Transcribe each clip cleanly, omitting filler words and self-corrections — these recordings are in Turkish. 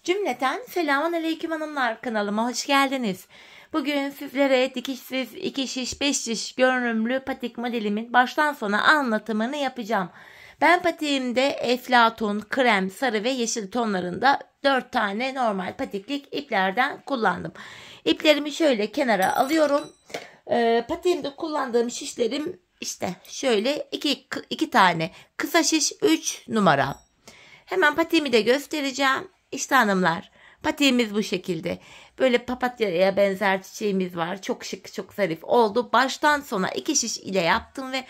Cümleten selamun aleyküm hanımlar, kanalıma hoş geldiniz. Bugün sizlere dikişsiz 2 şiş 5 şiş görünümlü patik modelimin baştan sona anlatımını yapacağım. Ben patiğimde eflatun, krem, sarı ve yeşil tonlarında 4 tane normal patiklik iplerden kullandım. İplerimi şöyle kenara alıyorum. Patiğimde kullandığım şişlerim işte şöyle 2 tane kısa şiş 3 numara. Hemen patiğimi de göstereceğim. İşte hanımlar, patiğimiz bu şekilde. Böyle papatyaya benzer çiçeğimiz var. Çok şık, çok zarif oldu. Baştan sona 2 şiş ile yaptım ve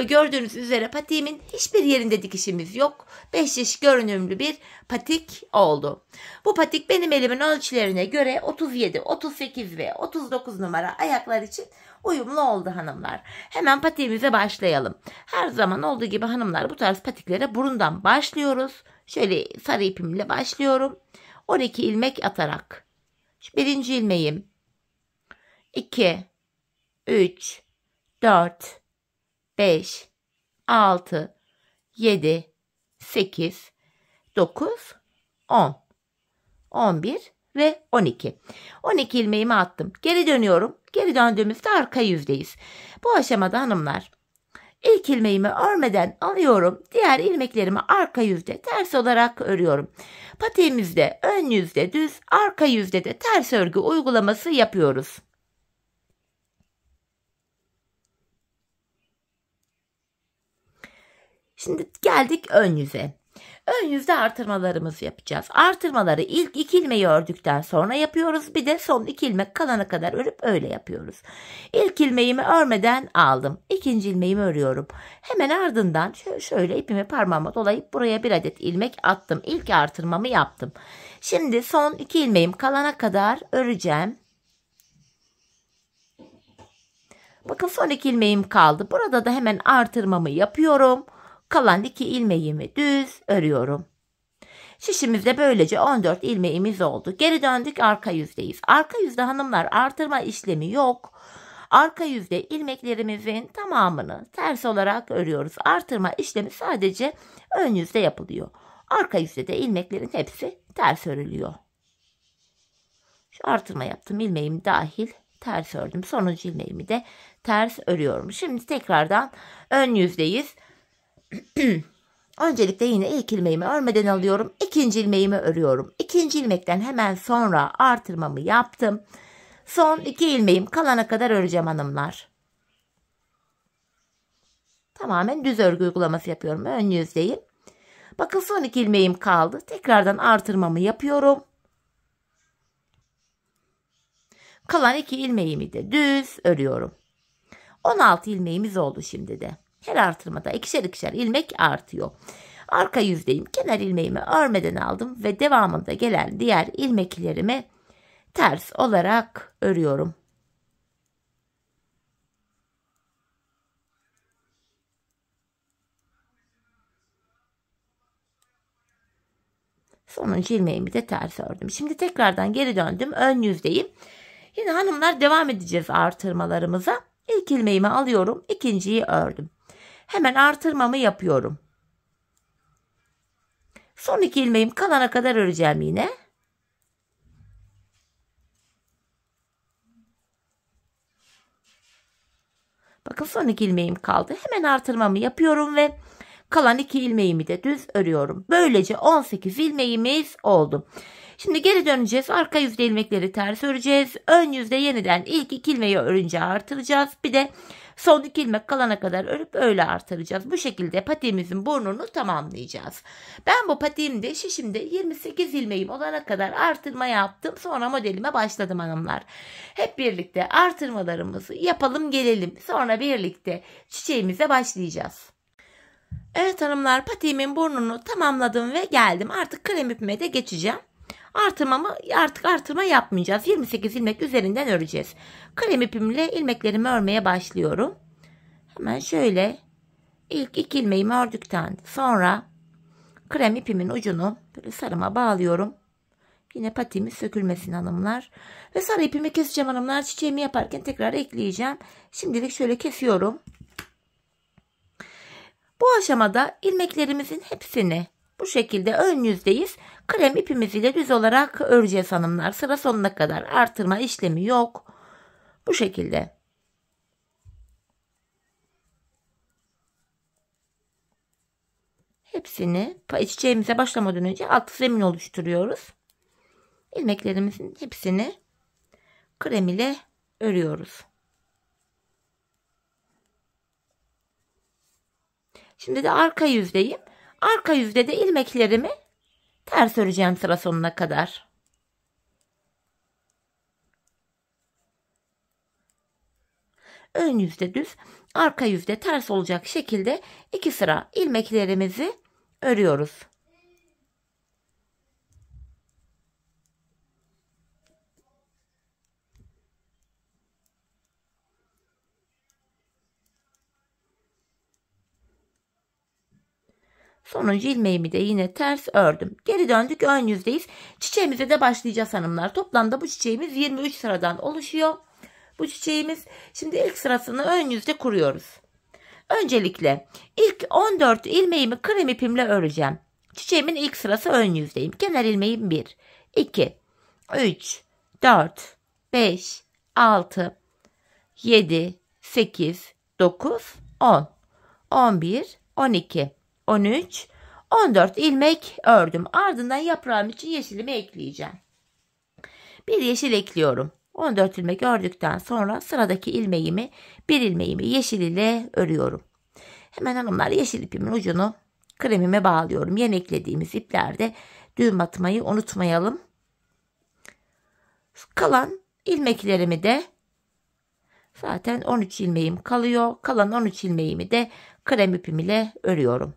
gördüğünüz üzere patiğimin hiçbir yerinde dikişimiz yok. 5 şiş görünümlü bir patik oldu. Bu patik benim elimin ölçülerine göre 37, 38 ve 39 numara ayaklar için uyumlu oldu hanımlar. Hemen patiğimize başlayalım. Her zaman olduğu gibi hanımlar, bu tarz patiklere burundan başlıyoruz. Şöyle sarı ipimle başlıyorum. 12 ilmek atarak. Birinci ilmeğim. 2, 3, 4, 5, 6, 7, 8, 9, 10, 11 ve 12. 12 ilmeğimi attım. Geri dönüyorum. Geri döndüğümüzde arka yüzdeyiz. Bu aşamada hanımlar, İlk ilmeğimi örmeden alıyorum. Diğer ilmeklerimi arka yüzde ters olarak örüyorum. Patiğimizde ön yüzde düz, arka yüzde de ters örgü uygulaması yapıyoruz. Şimdi geldik ön yüze. Ön yüzde artırmalarımızı yapacağız. Artırmaları ilk 2 ilmeği ördükten sonra yapıyoruz. Bir de son 2 ilmek kalana kadar örüp öyle yapıyoruz. İlk ilmeğimi örmeden aldım. İkinci ilmeğimi örüyorum. Hemen ardından şöyle ipimi parmağıma dolayıp buraya bir adet ilmek attım. İlk artırmamı yaptım. Şimdi son 2 ilmeğim kalana kadar öreceğim. Bakın son 2 ilmeğim kaldı. Burada da hemen artırmamı yapıyorum. Kalan 2 ilmeğimi düz örüyorum. Şişimizde böylece 14 ilmeğimiz oldu. Geri döndük, arka yüzdeyiz. Arka yüzde hanımlar, artırma işlemi yok. Arka yüzde ilmeklerimizin tamamını ters olarak örüyoruz. Artırma işlemi sadece ön yüzde yapılıyor. Arka yüzde de ilmeklerin hepsi ters örülüyor. Şu artırma yaptım, ilmeğim dahil ters ördüm. Sonuncu ilmeğimi de ters örüyorum. Şimdi tekrardan ön yüzdeyiz. Öncelikle yine ilk ilmeğimi örmeden alıyorum. İkinci ilmeğimi örüyorum. İkinci ilmekten hemen sonra artırmamı yaptım. Son 2 ilmeğim kalana kadar öreceğim hanımlar. Tamamen düz örgü uygulaması yapıyorum. Ön yüzdeyim. Bakın son 2 ilmeğim kaldı. Tekrardan artırmamı yapıyorum. Kalan 2 ilmeğimi de düz örüyorum. 16 ilmeğimiz oldu şimdi de. Her artırmada ikişer ilmek artıyor. Arka yüzdeyim. Kenar ilmeğimi örmeden aldım ve devamında gelen diğer ilmeklerimi ters olarak örüyorum. Sonuncu ilmeğimi de ters ördüm. Şimdi tekrardan geri döndüm. Ön yüzdeyim. Yine hanımlar devam edeceğiz artırmalarımıza. İlk ilmeğimi alıyorum. İkinciyi ördüm. Hemen artırmamı yapıyorum. Son 2 ilmeğim kalana kadar öreceğim yine. Bakın son 2 ilmeğim kaldı. Hemen artırmamı yapıyorum ve kalan 2 ilmeğimi de düz örüyorum. Böylece 18 ilmeğimiz oldu. Şimdi geri döneceğiz. Arka yüzde ilmekleri ters öreceğiz. Ön yüzde yeniden ilk 2 ilmeği örünce artıracağız. Bir de son 2 ilmek kalana kadar örüp öyle artıracağız. Bu şekilde patiğimizin burnunu tamamlayacağız. Ben bu patiğimde şişimde 28 ilmeğim olana kadar artırma yaptım. Sonra modelime başladım hanımlar. Hep birlikte artırmalarımızı yapalım gelelim. Sonra birlikte çiçeğimize başlayacağız. Evet hanımlar, patiğimin burnunu tamamladım ve geldim. Artık krem ipime de geçeceğim. Artırma yapmayacağız. 28 ilmek üzerinden öreceğiz. Krem ipimle ilmeklerimi örmeye başlıyorum. Hemen şöyle ilk 2 ilmeğimi ördükten sonra krem ipimin ucunu böyle sarıma bağlıyorum. Yine patiğimiz sökülmesin hanımlar. Ve sarı ipimi keseceğim hanımlar. Çiçeğimi yaparken tekrar ekleyeceğim. Şimdilik şöyle kesiyorum. Bu aşamada ilmeklerimizin hepsini Bu şekilde ön yüzdeyiz. Krem ipimiz ile düz olarak öreceğiz hanımlar. Sıra sonuna kadar artırma işlemi yok. Bu şekilde. Hepsini çiçeğimize başlamadan önce alt zemin oluşturuyoruz. İlmeklerimizin hepsini krem ile örüyoruz. Şimdi de arka yüzdeyim. Arka yüzde de ilmeklerimi ters öreceğim sıra sonuna kadar. Ön yüzde düz, arka yüzde ters olacak şekilde 2 sıra ilmeklerimizi örüyoruz. Sonuncu ilmeğimi de yine ters ördüm. Geri döndük, ön yüzdeyiz. Çiçeğimize de başlayacağız hanımlar. Toplamda bu çiçeğimiz 23 sıradan oluşuyor. Bu çiçeğimiz, şimdi ilk sırasını ön yüzde kuruyoruz. Öncelikle ilk 14 ilmeğimi krem ipimle öreceğim. Çiçeğimin ilk sırası ön yüzdeyim. Kenar ilmeğim 1, 2, 3, 4, 5, 6, 7, 8, 9, 10, 11, 12, 13, 14 ilmek ördüm. Ardından yaprağım için yeşilimi ekleyeceğim. Bir yeşil ekliyorum. 14 ilmek ördükten sonra sıradaki ilmeğimi, bir ilmeğimi yeşil ile örüyorum. Hemen hanımlar yeşil ipimin ucunu kremime bağlıyorum. Yeni eklediğimiz iplerde düğüm atmayı unutmayalım. Kalan ilmeklerimi de zaten 13 ilmeğim kalıyor. Kalan 13 ilmeğimi de krem ipim ile örüyorum.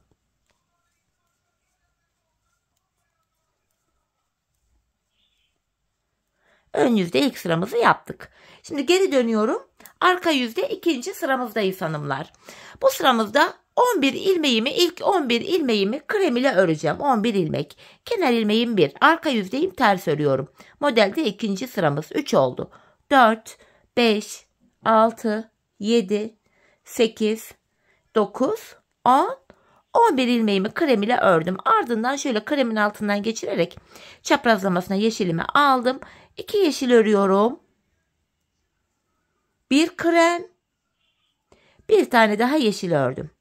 Ön yüzde ilk sıramızı yaptık. Şimdi geri dönüyorum. Arka yüzde ikinci sıramızdayız hanımlar. Bu sıramızda 11 ilmeğimi, ilk 11 ilmeğimi krem ile öreceğim. 11 ilmek. Kenar ilmeğim 1. Arka yüzdeyim, ters örüyorum. Modelde ikinci sıramız 3 oldu. 4, 5, 6, 7, 8, 9, 10, 11 ilmeğimi krem ile ördüm. Ardından şöyle kremin altından geçirerek çaprazlamasına yeşilimi aldım. 2 yeşil örüyorum. Bir krem. Bir tane daha yeşil ördüm.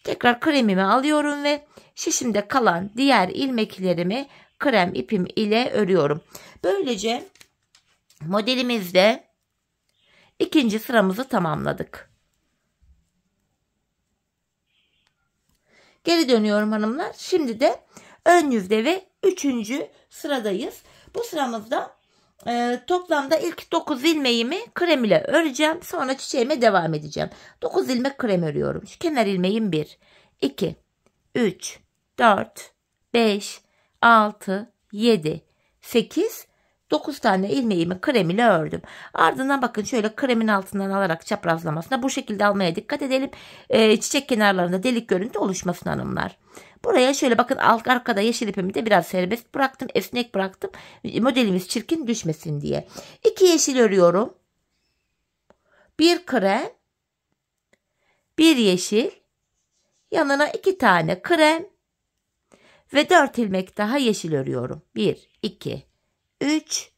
Tekrar kremimi alıyorum ve şişimde kalan diğer ilmeklerimi krem ipim ile örüyorum. Böylece modelimizde ikinci sıramızı tamamladık. Geri dönüyorum hanımlar. Şimdi de ön yüzde ve 3. sıradayız. Bu sıramızda toplamda ilk 9 ilmeğimi krem ile öreceğim. Sonra çiçeğime devam edeceğim. 9 ilmek krem örüyorum. Şu kenar ilmeğim 1, 2, 3, 4, 5, 6, 7, 8, 9 tane ilmeğimi krem ile ördüm. Ardından bakın şöyle kremin altından alarak çaprazlamasına bu şekilde almaya dikkat edelim. Çiçek kenarlarında delik görüntü oluşmasın hanımlar. Buraya şöyle bakın arkada yeşil ipimi de biraz serbest bıraktım. Esnek bıraktım. Modelimiz çirkin düşmesin diye. 2 yeşil örüyorum. Bir krem. Bir yeşil. Yanına 2 tane krem. Ve 4 ilmek daha yeşil örüyorum. 1, 2, 3,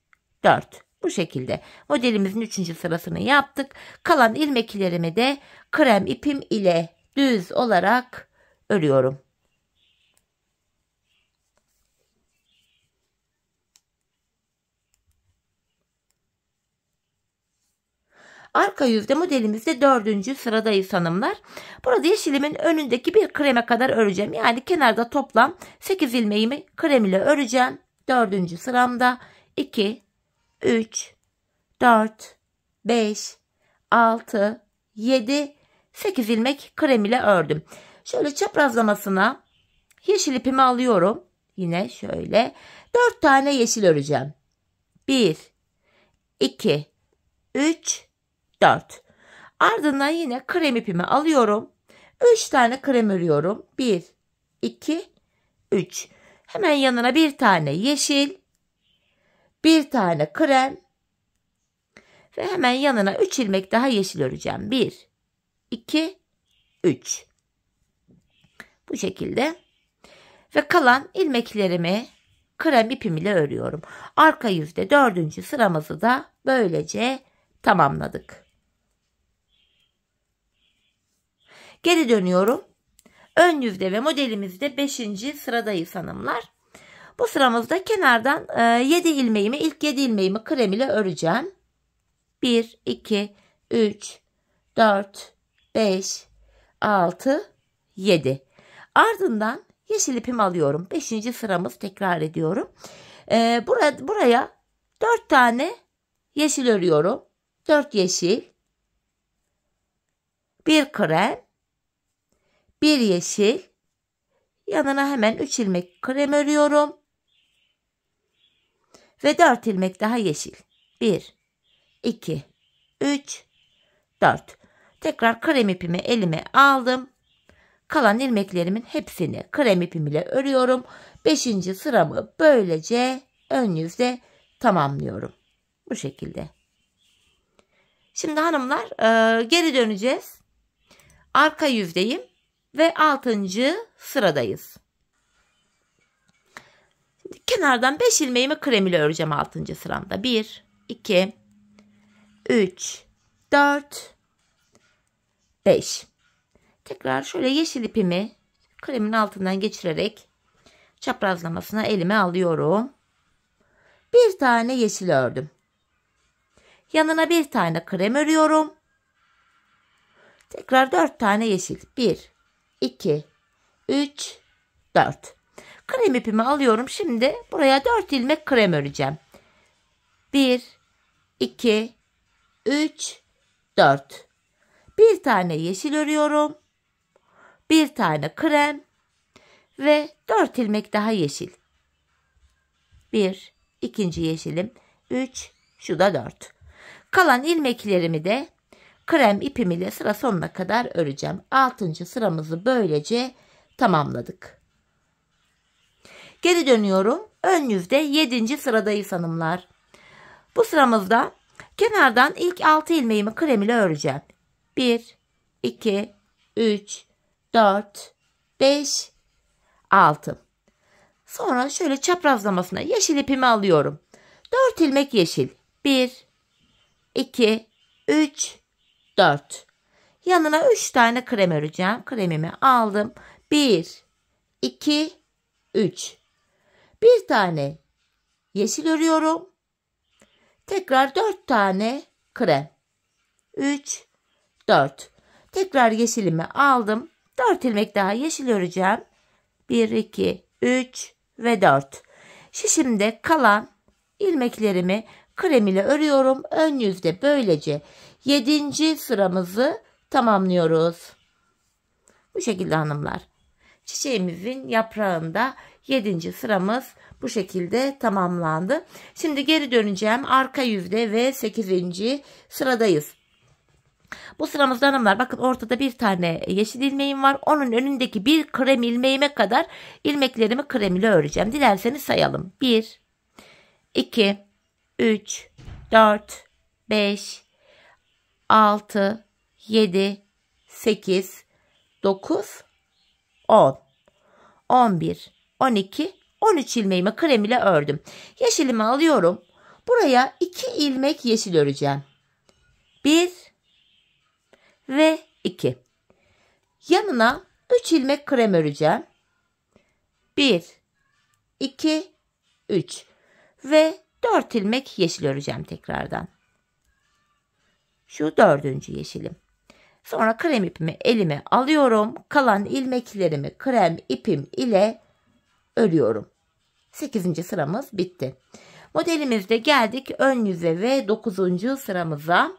4. Bu şekilde modelimizin 3. sırasını yaptık. Kalan ilmeklerimi de krem ipim ile düz olarak örüyorum. Arka yüzde modelimizde 4. sıradayız hanımlar. Burada yeşilimin önündeki bir kreme kadar öreceğim. Yani kenarda toplam 8 ilmeğimi krem ile öreceğim. 4. sıramda 2, 3, 4, 5, 6, 7, 8 ilmek krem ile ördüm. Şöyle çaprazlamasına yeşil ipimi alıyorum. Yine şöyle 4 tane yeşil öreceğim. 1, 2, 3, 4. Ardından yine krem ipimi alıyorum. 3 tane krem örüyorum. 1, 2, 3. Hemen yanına bir tane yeşil, bir tane krem ve hemen yanına 3 ilmek daha yeşil öreceğim. 1, 2, 3. Bu şekilde. Ve kalan ilmeklerimi krem ipim ile örüyorum. Arka yüzde 4. sıramızı da böylece tamamladık. Geri dönüyorum. Ön yüzde ve modelimizde 5. sıradayız hanımlar. Bu sıramızda kenardan 7 ilmeğimi, ilk 7 ilmeğimi krem ile öreceğim. 1, 2, 3, 4, 5, 6, 7. Ardından yeşil ipimi alıyorum. 5. sıramız, tekrar ediyorum. Buraya 4 tane yeşil örüyorum. 4 yeşil, 1 krem, 1 yeşil, yanına hemen 3 ilmek krem örüyorum. Ve 4 ilmek daha yeşil. 1, 2, 3, 4. Tekrar krem ipimi elime aldım. Kalan ilmeklerimin hepsini krem ipim ile örüyorum. 5. sıramı böylece ön yüzde tamamlıyorum. Bu şekilde. Şimdi hanımlar geri döneceğiz. Arka yüzdeyim ve 6. sıradayız. Şimdi kenardan 5 ilmeğimi krem ile öreceğim 6. sıramda. 1, 2, 3, 4, 5. Tekrar şöyle yeşil ipimi kremin altından geçirerek çaprazlamasına elime alıyorum. Bir tane yeşil ördüm. Yanına bir tane krem örüyorum. Tekrar 4 tane yeşil. 1, 2, 3, 4. Krem ipimi alıyorum. Şimdi buraya 4 ilmek krem öreceğim. 1, 2, 3, 4. Bir tane yeşil örüyorum. Bir tane krem ve 4 ilmek daha yeşil. 1, ikinci yeşilim, 3, şu da 4. Kalan ilmeklerimi de krem ipim ile sıra sonuna kadar öreceğim. 6. sıramızı böylece tamamladık. Geri dönüyorum. Ön yüzde 7. sıradayız hanımlar. Bu sıramızda kenardan ilk 6 ilmeğimi krem ile öreceğim. 1, 2, 3, 4, 5, 6. Sonra şöyle çaprazlamasına yeşil ipimi alıyorum. 4 ilmek yeşil. 1, 2, 3, 4. Yanına 3 tane krem öreceğim. Kremimi aldım. 1, 2, 3. Bir tane yeşil örüyorum. Tekrar 4 tane krem. 3, 4. Tekrar yeşilimi aldım. 4 ilmek daha yeşil öreceğim. 1, 2, 3 ve 4. Şişimde kalan ilmeklerimi krem ile örüyorum. Ön yüzde böylece 7. sıramızı tamamlıyoruz. Bu şekilde hanımlar. Çiçeğimizin yaprağında 7. sıramız bu şekilde tamamlandı. Şimdi geri döneceğim. Arka yüzde ve 8. sıradayız. Bu sıramızda hanımlar bakın ortada bir tane yeşil ilmeğim var. Onun önündeki bir krem ilmeğime kadar ilmeklerimi krem ile öreceğim. Dilerseniz sayalım. 1, 2, 3, 4, 5, 6, 7, 8, 9, 10, 11, 12, 13 ilmeğimi krem ile ördüm. Yeşilimi alıyorum. Buraya 2 ilmek yeşil öreceğim. 1 ve 2. Yanına 3 ilmek krem öreceğim. 1, 2, 3 ve 4 ilmek yeşil öreceğim tekrardan. Şu 4. yeşilim. Sonra krem ipimi elime alıyorum. Kalan ilmeklerimi krem ipim ile örüyorum. 8. sıramız bitti. Modelimizde geldik ön yüze ve 9. sıramıza.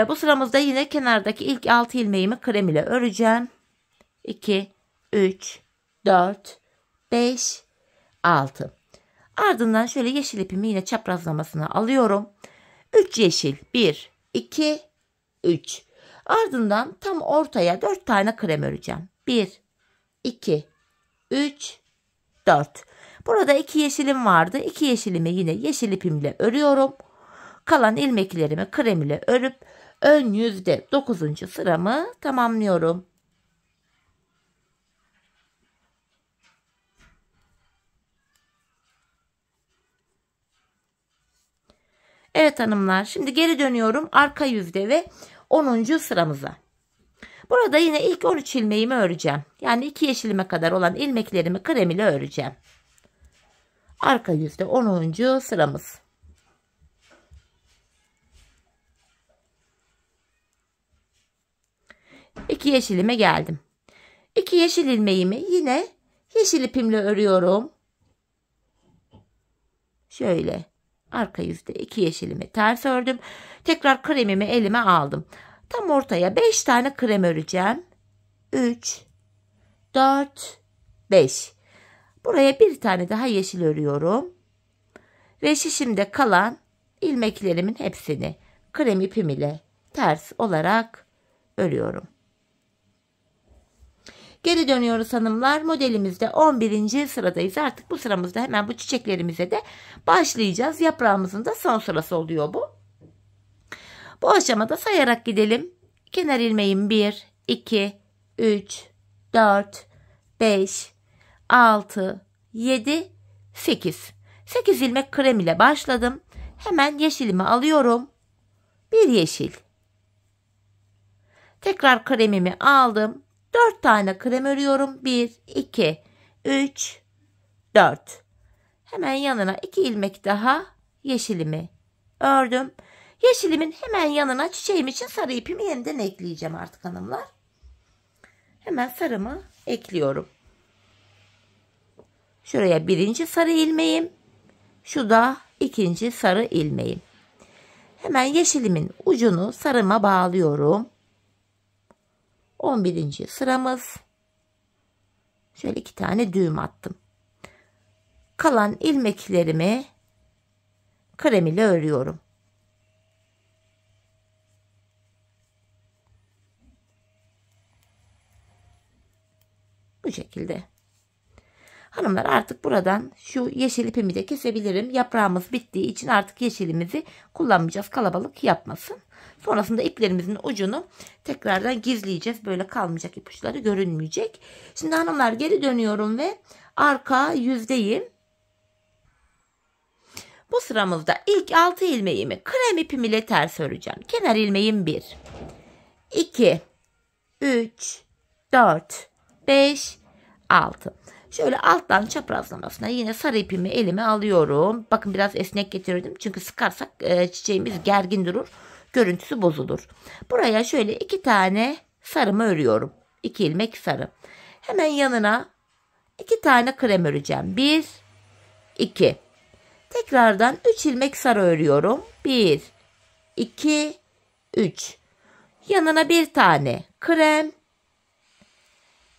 Bu sıramızda yine kenardaki ilk 6 ilmeğimi krem ile öreceğim. 2, 3, 4, 5, 6. Ardından şöyle yeşil ipimi yine çaprazlamasına alıyorum. 3 yeşil. 1, 2, 3. Ardından tam ortaya 4 tane krem öreceğim. 1, 2, 3, 4. Burada 2 yeşilim vardı. 2 yeşilimi yine yeşil ipimle örüyorum. Kalan ilmeklerimi krem ile örüp ön yüzde 9. sıramı tamamlıyorum. Evet hanımlar, şimdi geri dönüyorum arka yüzde ve 10. sıramıza. Burada yine ilk 13 ilmeğimi öreceğim. Yani 2 yeşilime kadar olan ilmeklerimi krem ile öreceğim. Arka yüzde 10. sıramız. İki yeşilime geldim. 2 yeşil ilmeğimi yine yeşil ipimle örüyorum. Şöyle arka yüzde 2 yeşilimi ters ördüm. Tekrar kremimi elime aldım. Tam ortaya 5 tane krem öreceğim. 3, 4, 5. Buraya bir tane daha yeşil örüyorum. Ve şişimde kalan ilmeklerimin hepsini krem ipim ile ters olarak örüyorum. Geri dönüyoruz hanımlar. Modelimizde 11. sıradayız. Artık bu sıramızda hemen bu çiçeklerimize de başlayacağız. Yaprağımızın da son sırası oluyor bu. Bu aşamada sayarak gidelim. Kenar ilmeğim 1, 2, 3, 4, 5, 6, 7, 8. 8 ilmek krem ile başladım. Hemen yeşilimi alıyorum. Bir yeşil. Tekrar kremimi aldım. 4 tane krem örüyorum. 1, 2, 3, 4. Hemen yanına 2 ilmek daha yeşilimi ördüm. Yeşilimin hemen yanına çiçeğim için sarı ipimi yeniden ekleyeceğim artık hanımlar. Hemen sarımı ekliyorum. Şuraya birinci sarı ilmeğim. Şu da ikinci sarı ilmeğim. Hemen yeşilimin ucunu sarıma bağlıyorum. 11. sıramız. Şöyle 2 tane düğüm attım. Kalan ilmeklerimi krem ile örüyorum. Bu şekilde. Hanımlar artık buradan şu yeşil ipimi de kesebilirim. Yaprağımız bittiği için artık yeşilimizi kullanmayacağız. Kalabalık yapmasın. Sonrasında iplerimizin ucunu tekrardan gizleyeceğiz. Böyle kalmayacak, ipuçları görünmeyecek. Şimdi hanımlar geri dönüyorum ve arka yüzdeyim. Bu sıramızda ilk 6 ilmeğimi krem ipim ile ters öreceğim. Kenar ilmeğim 1, 2, 3, 4, 5, 6. Şöyle alttan çaprazlamasına yine sarı ipimi elime alıyorum. Bakın biraz esnek getirdim. Çünkü sıkarsak çiçeğimiz gergin durur. Görüntüsü bozulur. Buraya şöyle 2 tane sarımı örüyorum. 2 ilmek sarı. Hemen yanına 2 tane krem öreceğim. 1, 2. Tekrardan 3 ilmek sarı örüyorum. 1, 2, 3. Yanına bir tane krem.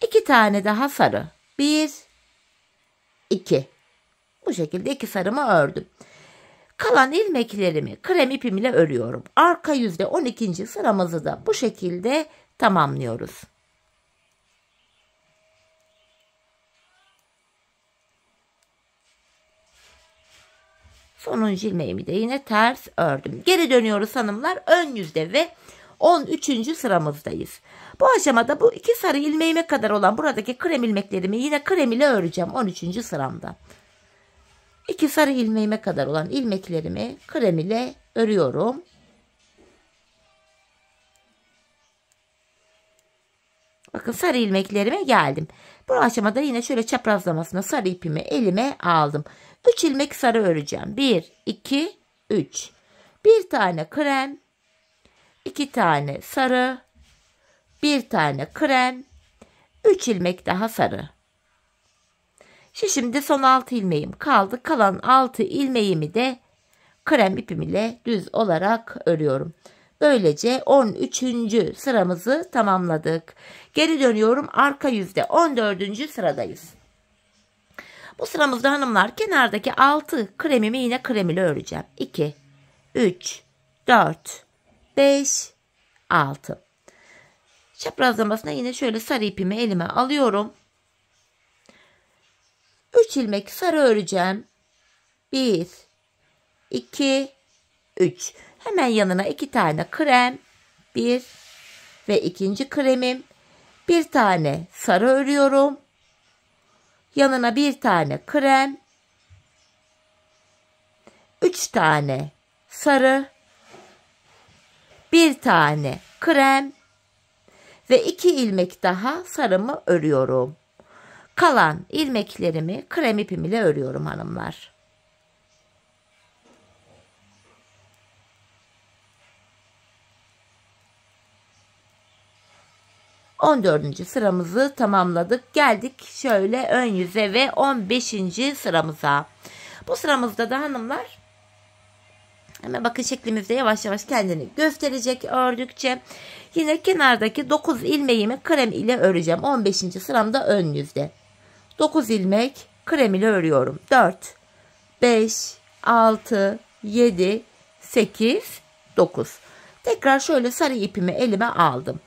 2 tane daha sarı. 1, 2. Bu şekilde 2 sarımı ördüm. Kalan ilmeklerimi krem ipim ile örüyorum. Arka yüzde 12. sıramızı da bu şekilde tamamlıyoruz. Sonuncu ilmeğimi de yine ters ördüm. Geri dönüyoruz hanımlar. Ön yüzde ve 13. sıramızdayız. Bu aşamada bu 2 sarı ilmeğime kadar olan buradaki krem ilmeklerimi yine krem ile öreceğim 13. sıramda. 2 sarı ilmeğime kadar olan ilmeklerimi krem ile örüyorum. Bakın sarı ilmeklerime geldim. Bu aşamada yine şöyle çaprazlamasına sarı ipimi elime aldım. 3 ilmek sarı öreceğim. 1, 2, 3. Bir tane krem, 2 tane sarı, bir tane krem, 3 ilmek daha sarı. Şimdi son 6 ilmeğim kaldı. Kalan 6 ilmeğimi de krem ipim ile düz olarak örüyorum. Böylece 13. sıramızı tamamladık. Geri dönüyorum. Arka yüzde 14. sıradayız. Bu sıramızda hanımlar kenardaki 6 kremimi yine krem ile öreceğim. 2, 3, 4, 5, 6. Çaprazlamasına yine şöyle sarı ipimi elime alıyorum. 3 ilmek sarı öreceğim. 1, 2, 3. Hemen yanına 2 tane krem, 1 ve ikinci kremim. Bir tane sarı örüyorum. Yanına bir tane krem, 3 tane sarı, bir tane krem ve 2 ilmek daha sarımı örüyorum. Kalan ilmeklerimi krem ipim ile örüyorum hanımlar. ...14. sıramızı tamamladık. Geldik şöyle ön yüze ve 15. sıramıza. Bu sıramızda da hanımlar... Hemen bakın şeklimizde yavaş yavaş kendini gösterecek ördükçe. Yine kenardaki 9 ilmeğimi krem ile öreceğim. 15. sıramda ön yüzde. 9 ilmek krem ile örüyorum. 4, 5, 6, 7, 8, 9. Tekrar şöyle sarı ipimi elime aldım.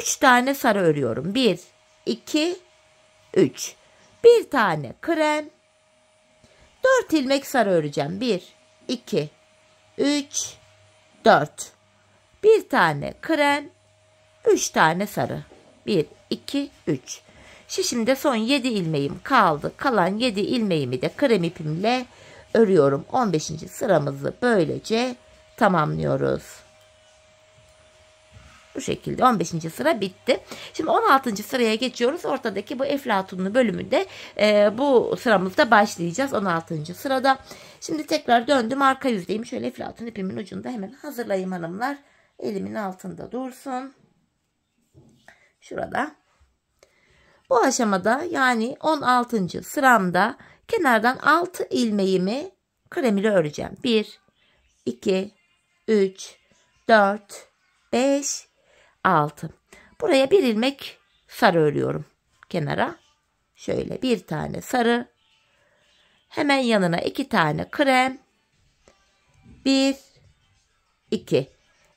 3 tane sarı örüyorum. 1, 2, 3. Bir tane krem. 4 ilmek sarı öreceğim. 1, 2, 3, 4. Bir tane krem. 3 tane sarı. 1, 2, 3. Şimdi son 7 ilmeğim kaldı. Kalan 7 ilmeğimi de krem ipimle örüyorum. 15. sıramızı böylece tamamlıyoruz. Bu şekilde 15. sıra bitti. Şimdi 16. sıraya geçiyoruz. Ortadaki bu eflatunlu bölümünde bu sıramızda başlayacağız. 16. sırada. Şimdi tekrar döndüm. Arka yüzdeyim. Şöyle eflatun ipimin ucunda hemen hazırlayayım hanımlar. Elimin altında dursun. Şurada. Bu aşamada yani 16. sıramda kenardan 6 ilmeğimi krem ile öreceğim. 1, 2, 3, 4, 5, 6. Buraya bir ilmek sarı örüyorum kenara. Şöyle bir tane sarı. Hemen yanına 2 tane krem. 1, 2.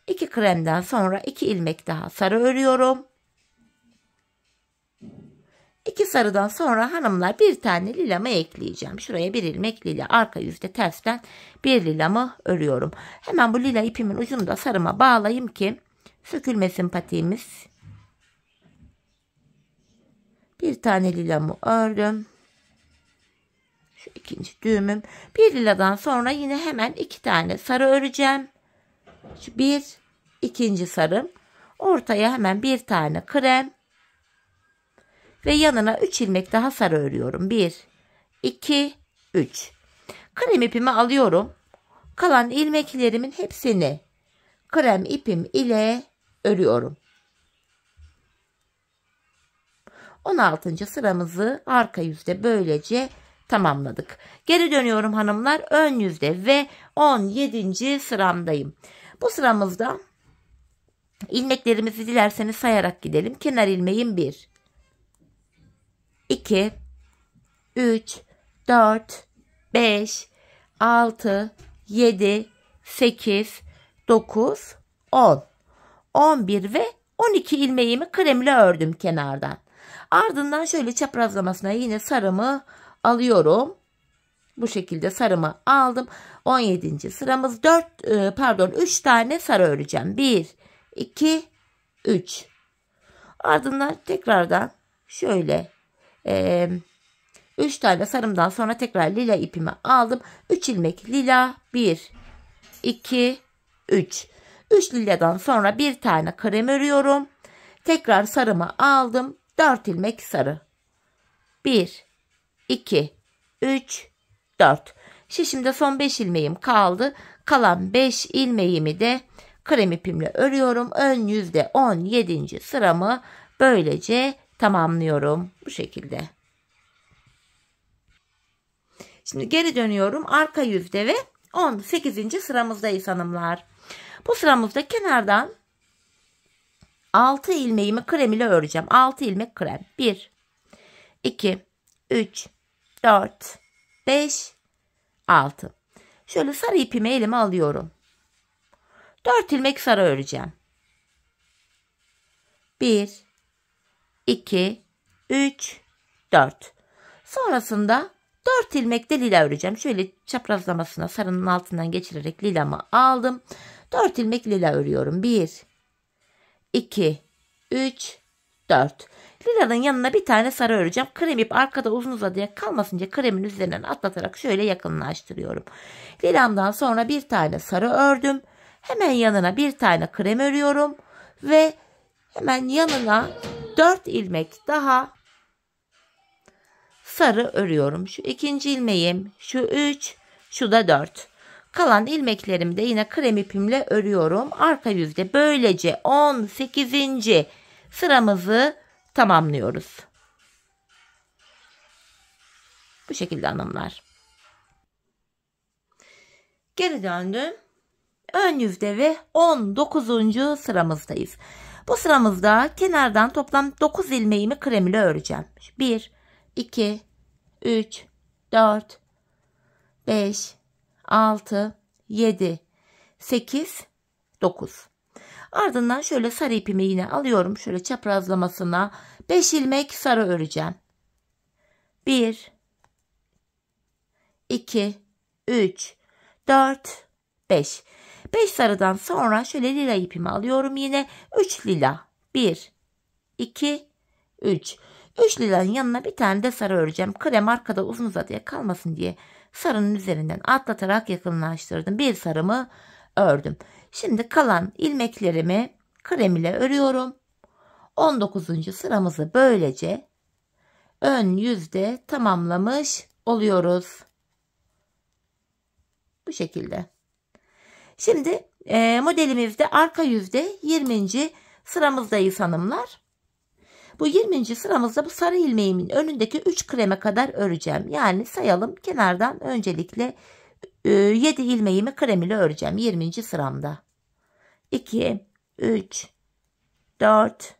2 kremden sonra 2 ilmek daha sarı örüyorum. 2 sarıdan sonra hanımlar bir tane lilamı ekleyeceğim. Şuraya bir ilmek lila, arka yüzde tersten bir lilamı örüyorum. Hemen bu lila ipimin ucunu da sarıma bağlayayım ki sökülmesin patiğimiz. Bir tane lilamı ördüm. Şu ikinci düğümüm. Bir liladan sonra yine hemen 2 tane sarı öreceğim. Şu bir, ikinci sarım. Ortaya hemen bir tane krem. Ve yanına 3 ilmek daha sarı örüyorum. 1, 2, 3. Krem ipimi alıyorum. Kalan ilmeklerimin hepsini krem ipim ile örüyorum. 16. sıramızı arka yüzde böylece tamamladık. Geri dönüyorum hanımlar. Ön yüzde ve 17. sıramdayım. Bu sıramızda ilmeklerimizi dilerseniz sayarak gidelim. Kenar ilmeğim 1, 2, 3, 4, 5, 6, 7, 8, 9, 10, 11 ve 12 ilmeğimi krem ile ördüm kenardan. Ardından şöyle çaprazlamasına yine sarımı alıyorum. Bu şekilde sarımı aldım. 17. sıramız 3 tane sarı öreceğim. 1, 2, 3. Ardından tekrardan şöyle 3 tane sarımdan sonra tekrar lila ipimi aldım. 3 ilmek lila. 1, 2, 3. 3 liladan sonra bir tane krem örüyorum. Tekrar sarımı aldım. 4 ilmek sarı. 1, 2, 3, 4. Şimdi son 5 ilmeğim kaldı. Kalan 5 ilmeğimi de krem ipimle örüyorum. Ön yüzde 17. sıramı böylece tamamlıyorum. Bu şekilde. Şimdi geri dönüyorum. Arka yüzde ve 18. sıramızdayız hanımlar. Bu sıramızda kenardan 6 ilmeğimi krem ile öreceğim. 6 ilmek krem. 1, 2, 3, 4, 5, 6. Şöyle sarı ipimi elime alıyorum. 4 ilmek sarı öreceğim. 1, 2, 3, 4. Sonrasında 4 ilmek de lila öreceğim. Şöyle çaprazlamasına sarının altından geçirerek lilamı aldım. 4 ilmek lila örüyorum. 1, 2, 3, 4. Lilanın yanına bir tane sarı öreceğim. Krem ip arkada uzun uzadıya kalmasın diye kremin üzerinden atlatarak şöyle yakınlaştırıyorum. Lilamdan sonra bir tane sarı ördüm. Hemen yanına bir tane krem örüyorum. Ve hemen yanına 4 ilmek daha sarı örüyorum. Şu ikinci ilmeğim, şu 3, şu da 4. Kalan ilmeklerimi de yine krem ipimle örüyorum. Arka yüzde böylece 18. sıramızı tamamlıyoruz. Bu şekilde hanımlar. Geri döndüm. Ön yüzde ve 19. sıramızdayız. Bu sıramızda kenardan toplam 9 ilmeğimi krem ile öreceğim. 1, 2, 3, 4, 5, 6, 7, 8, 9. Ardından şöyle sarı ipimi yine alıyorum. Şöyle çaprazlamasına 5 ilmek sarı öreceğim. 1, 2, 3, 4, 5. 5 sarıdan sonra şöyle lila ipimi alıyorum. Yine 3 lila. 1, 2, 3. 3 lilanın yanına bir tane de sarı öreceğim. Krem arkada uzun uzadıya kalmasın diye sarının üzerinden atlatarak yakınlaştırdım. Bir sarımı ördüm. Şimdi kalan ilmeklerimi krem ile örüyorum. 19. sıramızı böylece ön yüzde tamamlamış oluyoruz. Bu şekilde. Şimdi modelimizde arka yüzde 20. sıramızdayız hanımlar. Bu 20. sıramızda bu sarı ilmeğimin önündeki 3 kreme kadar öreceğim. Yani sayalım, kenardan öncelikle 7 ilmeğimi krem ile öreceğim 20. sıramda. 2, 3, 4,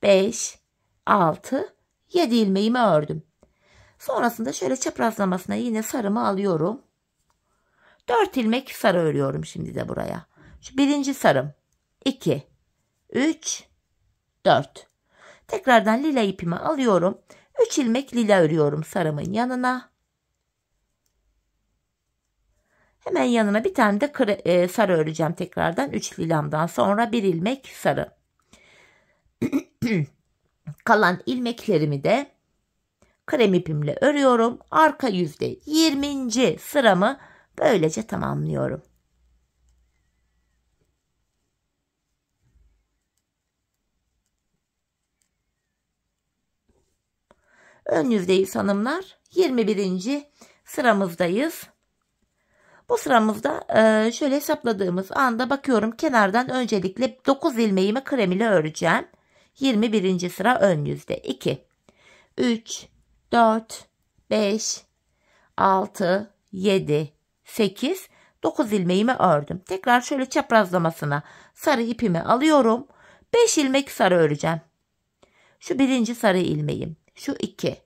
5, 6, 7 ilmeğimi ördüm. Sonrasında şöyle çaprazlamasına yine sarımı alıyorum. 4 ilmek sarı örüyorum şimdi de buraya. Şu birinci sarım. 2, 3, 4. Tekrardan lila ipimi alıyorum. 3 ilmek lila örüyorum sarımın yanına. Hemen yanına bir tane de sarı öreceğim tekrardan. 3 lilamdan sonra 1 ilmek sarı. Kalan ilmeklerimi de krem ipimle örüyorum. Arka yüzde 20. sıramı böylece tamamlıyorum. Ön yüzdeyiz hanımlar. 21. sıramızdayız. Bu sıramızda şöyle hesapladığımız anda bakıyorum, kenardan öncelikle 9 ilmeğimi krem ile öreceğim. 21. sıra ön yüzde. 2, 3, 4, 5, 6, 7, 8, 9 ilmeğimi ördüm. Tekrar şöyle çaprazlamasına sarı ipimi alıyorum. 5 ilmek sarı öreceğim. Şu birinci sarı ilmeğim. Şu 2,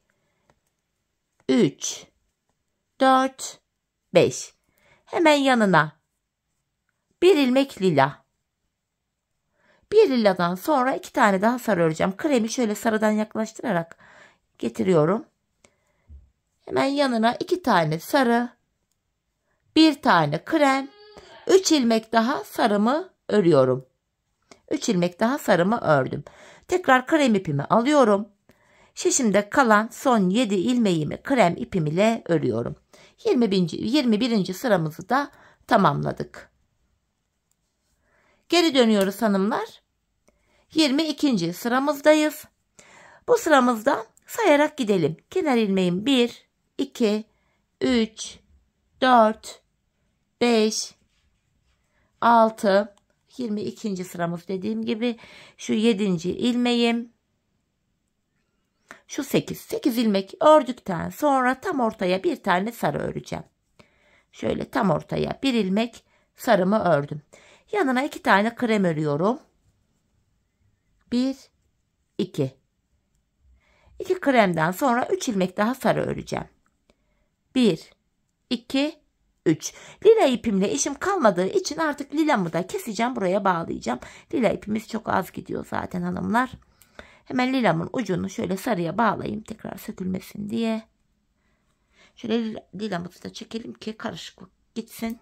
3, 4, 5. Hemen yanına 1 ilmek lila. 1 liladan sonra 2 tane daha sarı öreceğim. Kremi şöyle sarıdan yaklaştırarak getiriyorum. Hemen yanına 2 tane sarı, 1 tane krem, 3 ilmek daha sarımı örüyorum. 3 ilmek daha sarımı ördüm. Tekrar krem ipimi alıyorum. Şişimde kalan son 7 ilmeğimi krem ipim ile örüyorum. 21. sıramızı da tamamladık. Geri dönüyoruz hanımlar. 22. sıramızdayız. Bu sıramızda sayarak gidelim. Kenar ilmeğim 1, 2, 3, 4, 5, 6, 22. sıramız dediğim gibi şu 7. ilmeğim, şu 8. 8 ilmek ördükten sonra tam ortaya bir tane sarı öreceğim. Şöyle tam ortaya 1 ilmek sarımı ördüm. Yanına 2 tane krem örüyorum. 1, 2. 2 kremden sonra 3 ilmek daha sarı öreceğim. 1, 2, 3. Lila ipimle işim kalmadığı için artık lilamı da keseceğim, buraya bağlayacağım. Lila ipimiz çok az gidiyor zaten hanımlar. Hemen lilamın ucunu şöyle sarıya bağlayayım tekrar sökülmesin diye. Şöyle lilamızı da çekelim ki karışıklık gitsin.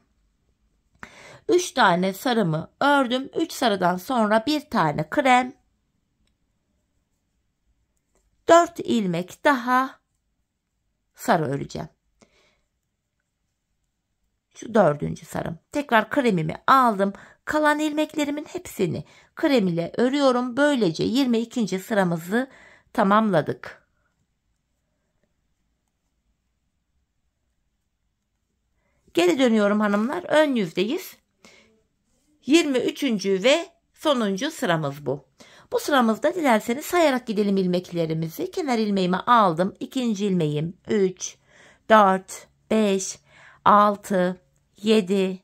3 tane sarımı ördüm. 3 sarıdan sonra bir tane krem. 4 ilmek daha sarı öreceğim. Şu 4. sarım. Tekrar kremimi aldım. Kalan ilmeklerimin hepsini krem ile örüyorum. Böylece 22. sıramızı tamamladık. Geri dönüyorum hanımlar. Ön yüzdeyiz. 23. ve sonuncu sıramız bu. Bu sıramızda dilerseniz sayarak gidelim ilmeklerimizi. Kenar ilmeğimi aldım. 2. ilmeğim 3, 4, 5, 6, 7,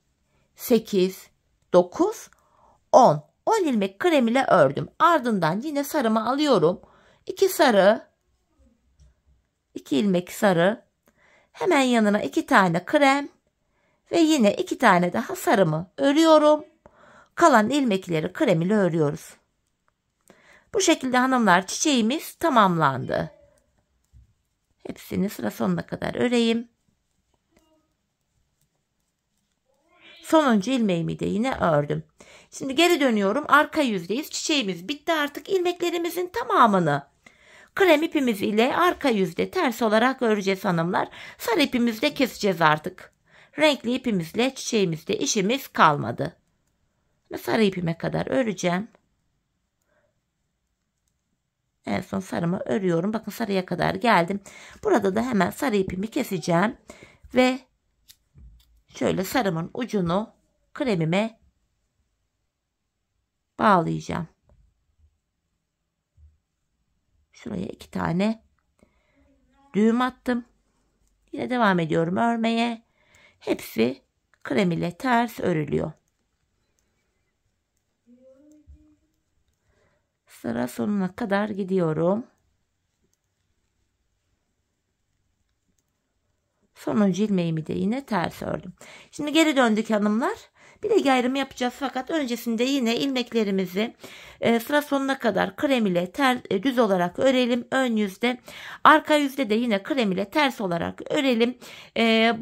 8, 9, 10. 10 ilmek krem ile ördüm. Ardından yine sarımı alıyorum. 2 sarı, 2 ilmek sarı. Hemen yanına 2 tane krem ve yine 2 tane daha sarımı örüyorum. Kalan ilmekleri krem ile örüyoruz. Bu şekilde hanımlar çiçeğimiz tamamlandı. Hepsini sıra sonuna kadar öreyim. Sonuncu ilmeğimi de yine ördüm. Şimdi geri dönüyorum. Arka yüzdeyiz. Çiçeğimiz bitti artık. İlmeklerimizin tamamını krem ipimiz ile arka yüzde ters olarak öreceğiz hanımlar. Sarı ipimizle keseceğiz artık. Renkli ipimizle çiçeğimizde işimiz kalmadı. Sarı ipime kadar öreceğim. En son sarımı örüyorum. Bakın sarıya kadar geldim. Burada da hemen sarı ipimi keseceğim. Ve şöyle sarımın ucunu kremime bağlayacağım. Şuraya 2 tane düğüm attım. Yine devam ediyorum örmeye. Hepsi krem ile ters örülüyor. Sıra sonuna kadar gidiyorum. Sonuncu ilmeğimi de yine ters ördüm. Şimdi geri döndük hanımlar. Bilek ayrımı yapacağız fakat öncesinde yine ilmeklerimizi sıra sonuna kadar krem ile düz olarak örelim. Ön yüzde, arka yüzde de yine krem ile ters olarak örelim.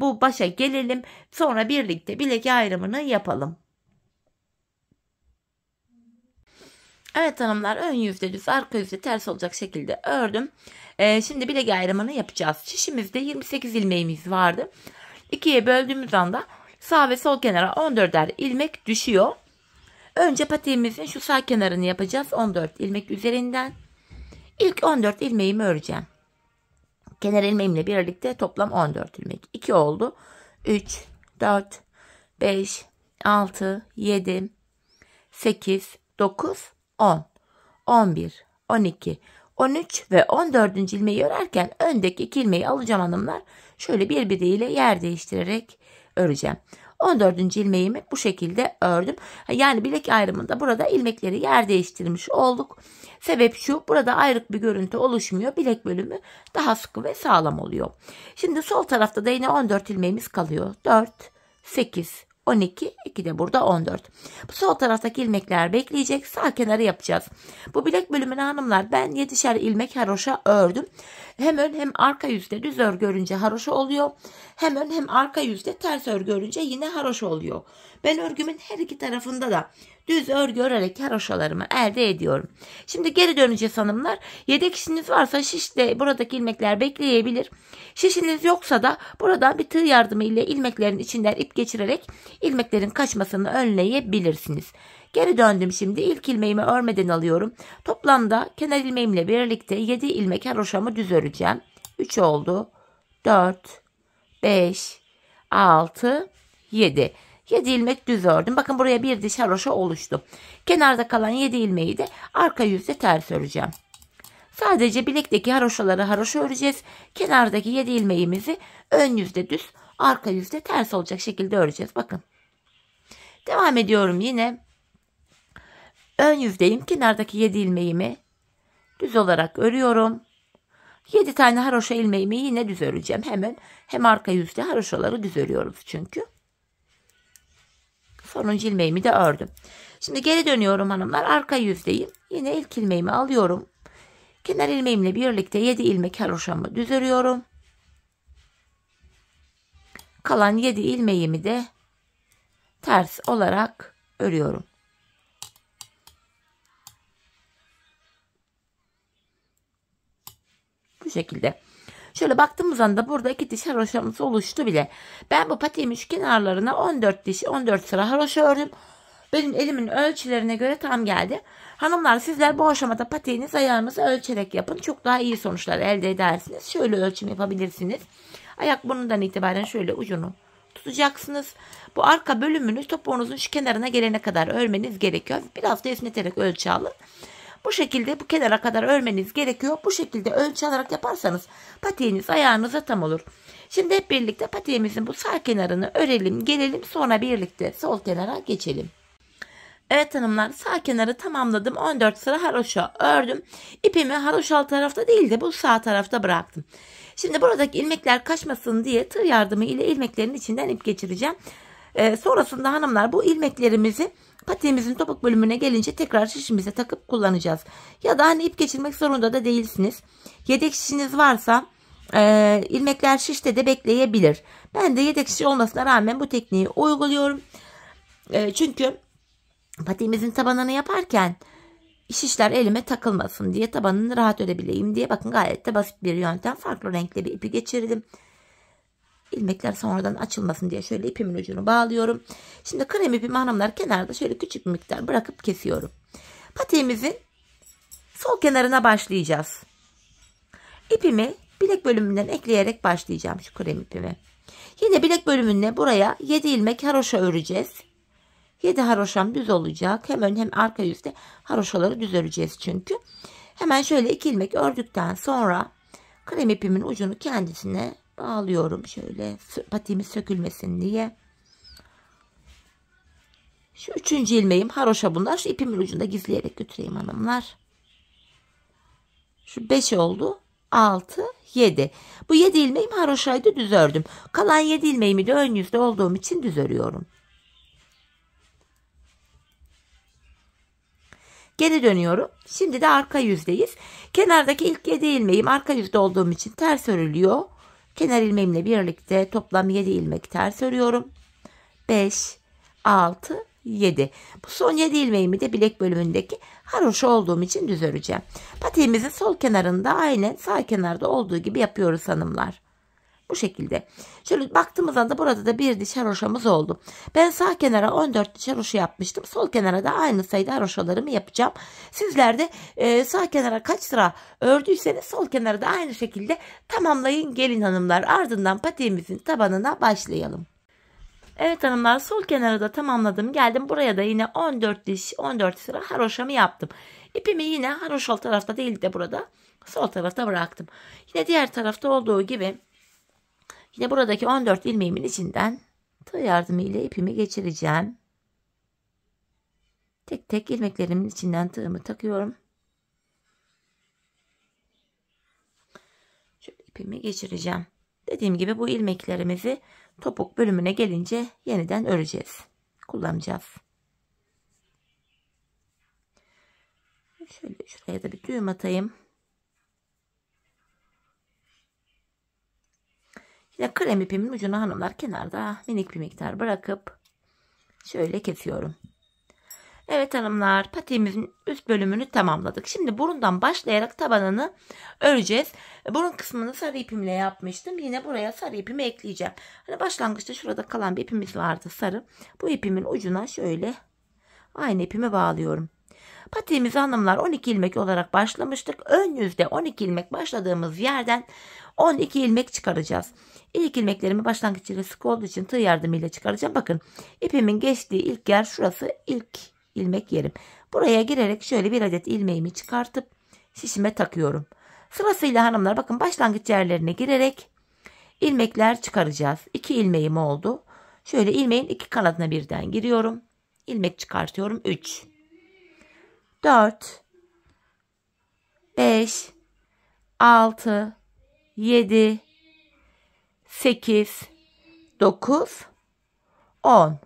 Bu başa gelelim. Sonra birlikte bilek ayrımını yapalım. Evet hanımlar, ön yüzde düz, arka yüzde ters olacak şekilde ördüm. Şimdi bilek ayrımını yapacağız. Şişimizde 28 ilmeğimiz vardı. 2'ye böldüğümüz anda sağ ve sol kenara 14'er ilmek düşüyor. Önce patiğimizin şu sağ kenarını yapacağız. 14 ilmek üzerinden. İlk 14 ilmeğimi öreceğim. Kenar ilmeğimle birlikte toplam 14 ilmek. 2 oldu. 3, 4, 5, 6, 7, 8, 9, 10, 11, 12, 13 ve 14. ilmeği örerken öndeki 2 ilmeği alacağım hanımlar. Şöyle birbiriyle yer değiştirerek öreceğim. 14. ilmeğimi bu şekilde ördüm. Yani bilek ayrımında burada ilmekleri yer değiştirmiş olduk. Sebep şu, burada ayrık bir görüntü oluşmuyor. Bilek bölümü daha sıkı ve sağlam oluyor. Şimdi sol tarafta da yine 14 ilmeğimiz kalıyor. 4, 8, 12, 2 de burada 14. Bu sol taraftaki ilmekler bekleyecek. Sağ kenarı yapacağız. Bu bilek bölümüne hanımlar ben 7'şer ilmek haroşa ördüm. Hem ön hem arka yüzde düz örgü örünce haroşa oluyor. Hem ön hem arka yüzde ters örgü örünce yine haroşa oluyor. Ben örgümün her iki tarafında da düz örgü örerek haroşalarımı elde ediyorum. Şimdi geri döneceğiz hanımlar. Yedek şişiniz varsa şişte buradaki ilmekler bekleyebilir. Şişiniz yoksa da buradan bir tığ yardımı ile ilmeklerin içinden ip geçirerek ilmeklerin kaçmasını önleyebilirsiniz. Geri döndüm şimdi. İlk ilmeğimi örmeden alıyorum. Toplamda kenar ilmeğimle birlikte 7 ilmek haroşamı düz öreceğim. 3 oldu. 4, 5, 6, 7. 7 ilmek düz ördüm. Bakın buraya bir diş haroşa oluştu. Kenarda kalan 7 ilmeği de arka yüzde ters öreceğim. Sadece bilekteki haroşaları haroşa öreceğiz. Kenardaki 7 ilmeğimizi ön yüzde düz, arka yüzde ters olacak şekilde öreceğiz. Bakın. Devam ediyorum yine. Ön yüzdeyim. Kenardaki 7 ilmeğimi düz olarak örüyorum. 7 tane haroşa ilmeğimi yine düz öreceğim. Hem ön hem arka yüzde haroşaları düz örüyoruz çünkü. Sonuncu ilmeğimi de ördüm. Şimdi geri dönüyorum hanımlar. Arka yüzdeyim. Yine ilk ilmeğimi alıyorum. Kenar ilmeğimle birlikte 7 ilmek haroşamı düz örüyorum. Kalan 7 ilmeğimi de ters olarak örüyorum. Bu şekilde. Şöyle baktığımız anda burada 2 diş haroşamız oluştu bile. Ben bu patiğimin şu kenarlarına 14 diş 14 sıra haroşa ördüm. Benim elimin ölçülerine göre tam geldi. Hanımlar, sizler bu aşamada patiğiniz ayağınızı ölçerek yapın. Çok daha iyi sonuçlar elde edersiniz. Şöyle ölçüm yapabilirsiniz. Ayak burnundan itibaren şöyle ucunu tutacaksınız. Bu arka bölümünü topuğunuzun şu kenarına gelene kadar örmeniz gerekiyor. Biraz da esneterek ölçü alın. Bu şekilde bu kenara kadar örmeniz gerekiyor. Bu şekilde ölçü alarak yaparsanız patiğiniz ayağınıza tam olur. Şimdi hep birlikte patiğimizin bu sağ kenarını örelim, gelelim, sonra birlikte sol kenara geçelim. Evet hanımlar, sağ kenarı tamamladım. 14 sıra haroşa ördüm. İpimi haroşal tarafta değil de bu sağ tarafta bıraktım. Şimdi buradaki ilmekler kaçmasın diye tığ yardımı ile ilmeklerin içinden ip geçireceğim. Sonrasında hanımlar bu ilmeklerimizi patiğimizin topuk bölümüne gelince tekrar şişimize takıp kullanacağız. Ya da hani ip geçirmek zorunda da değilsiniz. Yedek şişiniz varsa ilmekler şişte de bekleyebilir. Ben de yedek şiş olmasına rağmen bu tekniği uyguluyorum. Çünkü patiğimizin tabanını yaparken şişler elime takılmasın diye, tabanını rahat örebileyim diye. Bakın gayet de basit bir yöntem. Farklı renkli bir ipi geçirdim. İlmekler sonradan açılmasın diye şöyle ipimin ucunu bağlıyorum. Şimdi krem ipimi hanımlar kenarda şöyle küçük bir miktar bırakıp kesiyorum. Patiğimizin sol kenarına başlayacağız. İpimi bilek bölümünden ekleyerek başlayacağım şu krem ipimi. Yine bilek bölümüne buraya 7 ilmek haroşa öreceğiz. 7 haroşam düz olacak. Hem ön hem arka yüzde haroşaları düz öreceğiz çünkü. Hemen şöyle 2 ilmek ördükten sonra krem ipimin ucunu kendisine bağlıyorum. Şöyle patiğimiz sökülmesin diye. Şu 3. ilmeğim haroşa bunlar. Şu ipimin ucunda gizleyerek götüreyim hanımlar. Şu 5 oldu. 6, 7. Bu 7 ilmeğim haroşaydı, düz ördüm. Kalan 7 ilmeğimi de ön yüzde olduğum için düz örüyorum. Geri dönüyorum. Şimdi de arka yüzdeyiz. Kenardaki ilk 7 ilmeğim arka yüzde olduğum için ters örülüyor. Kenar ilmeğimle birlikte toplam 7 ilmek ters örüyorum. 5, 6, 7. Bu son 7 ilmeğimi de bilek bölümündeki haroşa olduğum için düz öreceğim. Patiğimizin sol kenarında aynen sağ kenarda olduğu gibi yapıyoruz hanımlar. Bu şekilde. Şöyle baktığımız anda burada da bir diş haroşamız oldu. Ben sağ kenara 14 diş haroşa yapmıştım. Sol kenara da aynı sayıda haroşalarımı yapacağım. Sizler de sağ kenara kaç sıra ördüyseniz sol kenara da aynı şekilde tamamlayın gelin hanımlar. Ardından patiğimizin tabanına başlayalım. Evet hanımlar, sol kenarı da tamamladım. Geldim buraya da yine 14 diş 14 sıra haroşamı yaptım. İpimi yine haroşal tarafta değil de burada sol tarafta bıraktım. Yine diğer tarafta olduğu gibi yine buradaki 14 ilmeğimin içinden tığ yardımı ile ipimi geçireceğim. Tek tek ilmeklerimin içinden tığımı takıyorum. Şöyle ipimi geçireceğim. Dediğim gibi bu ilmeklerimizi topuk bölümüne gelince yeniden öreceğiz. Kullanacağız. Şöyle şuraya da bir düğüm atayım. Yine krem ipimin ucuna hanımlar kenarda minik bir miktar bırakıp şöyle kesiyorum. Evet hanımlar, patiğimizin üst bölümünü tamamladık. Şimdi burundan başlayarak tabanını öreceğiz. Burun kısmını sarı ipimle yapmıştım. Yine buraya sarı ipimi ekleyeceğim. Hani başlangıçta şurada kalan bir ipimiz vardı sarı. Bu ipimin ucuna şöyle aynı ipimi bağlıyorum. Patiğimizi hanımlar 12 ilmek olarak başlamıştık. Ön yüzde 12 ilmek başladığımız yerden 12 ilmek çıkaracağız. İlk ilmeklerimi başlangıç yeri sık olduğu için tığ yardımıyla çıkaracağım. Bakın ipimin geçtiği ilk yer şurası, ilk ilmek yerim. Buraya girerek şöyle bir adet ilmeğimi çıkartıp şişime takıyorum. Sırasıyla hanımlar bakın başlangıç yerlerine girerek ilmekler çıkaracağız. 2 ilmeğim oldu. Şöyle ilmeğin 2 kanadına birden giriyorum. İlmek çıkartıyorum. 3, 4, 5, 6, 7, 8, 9, 10,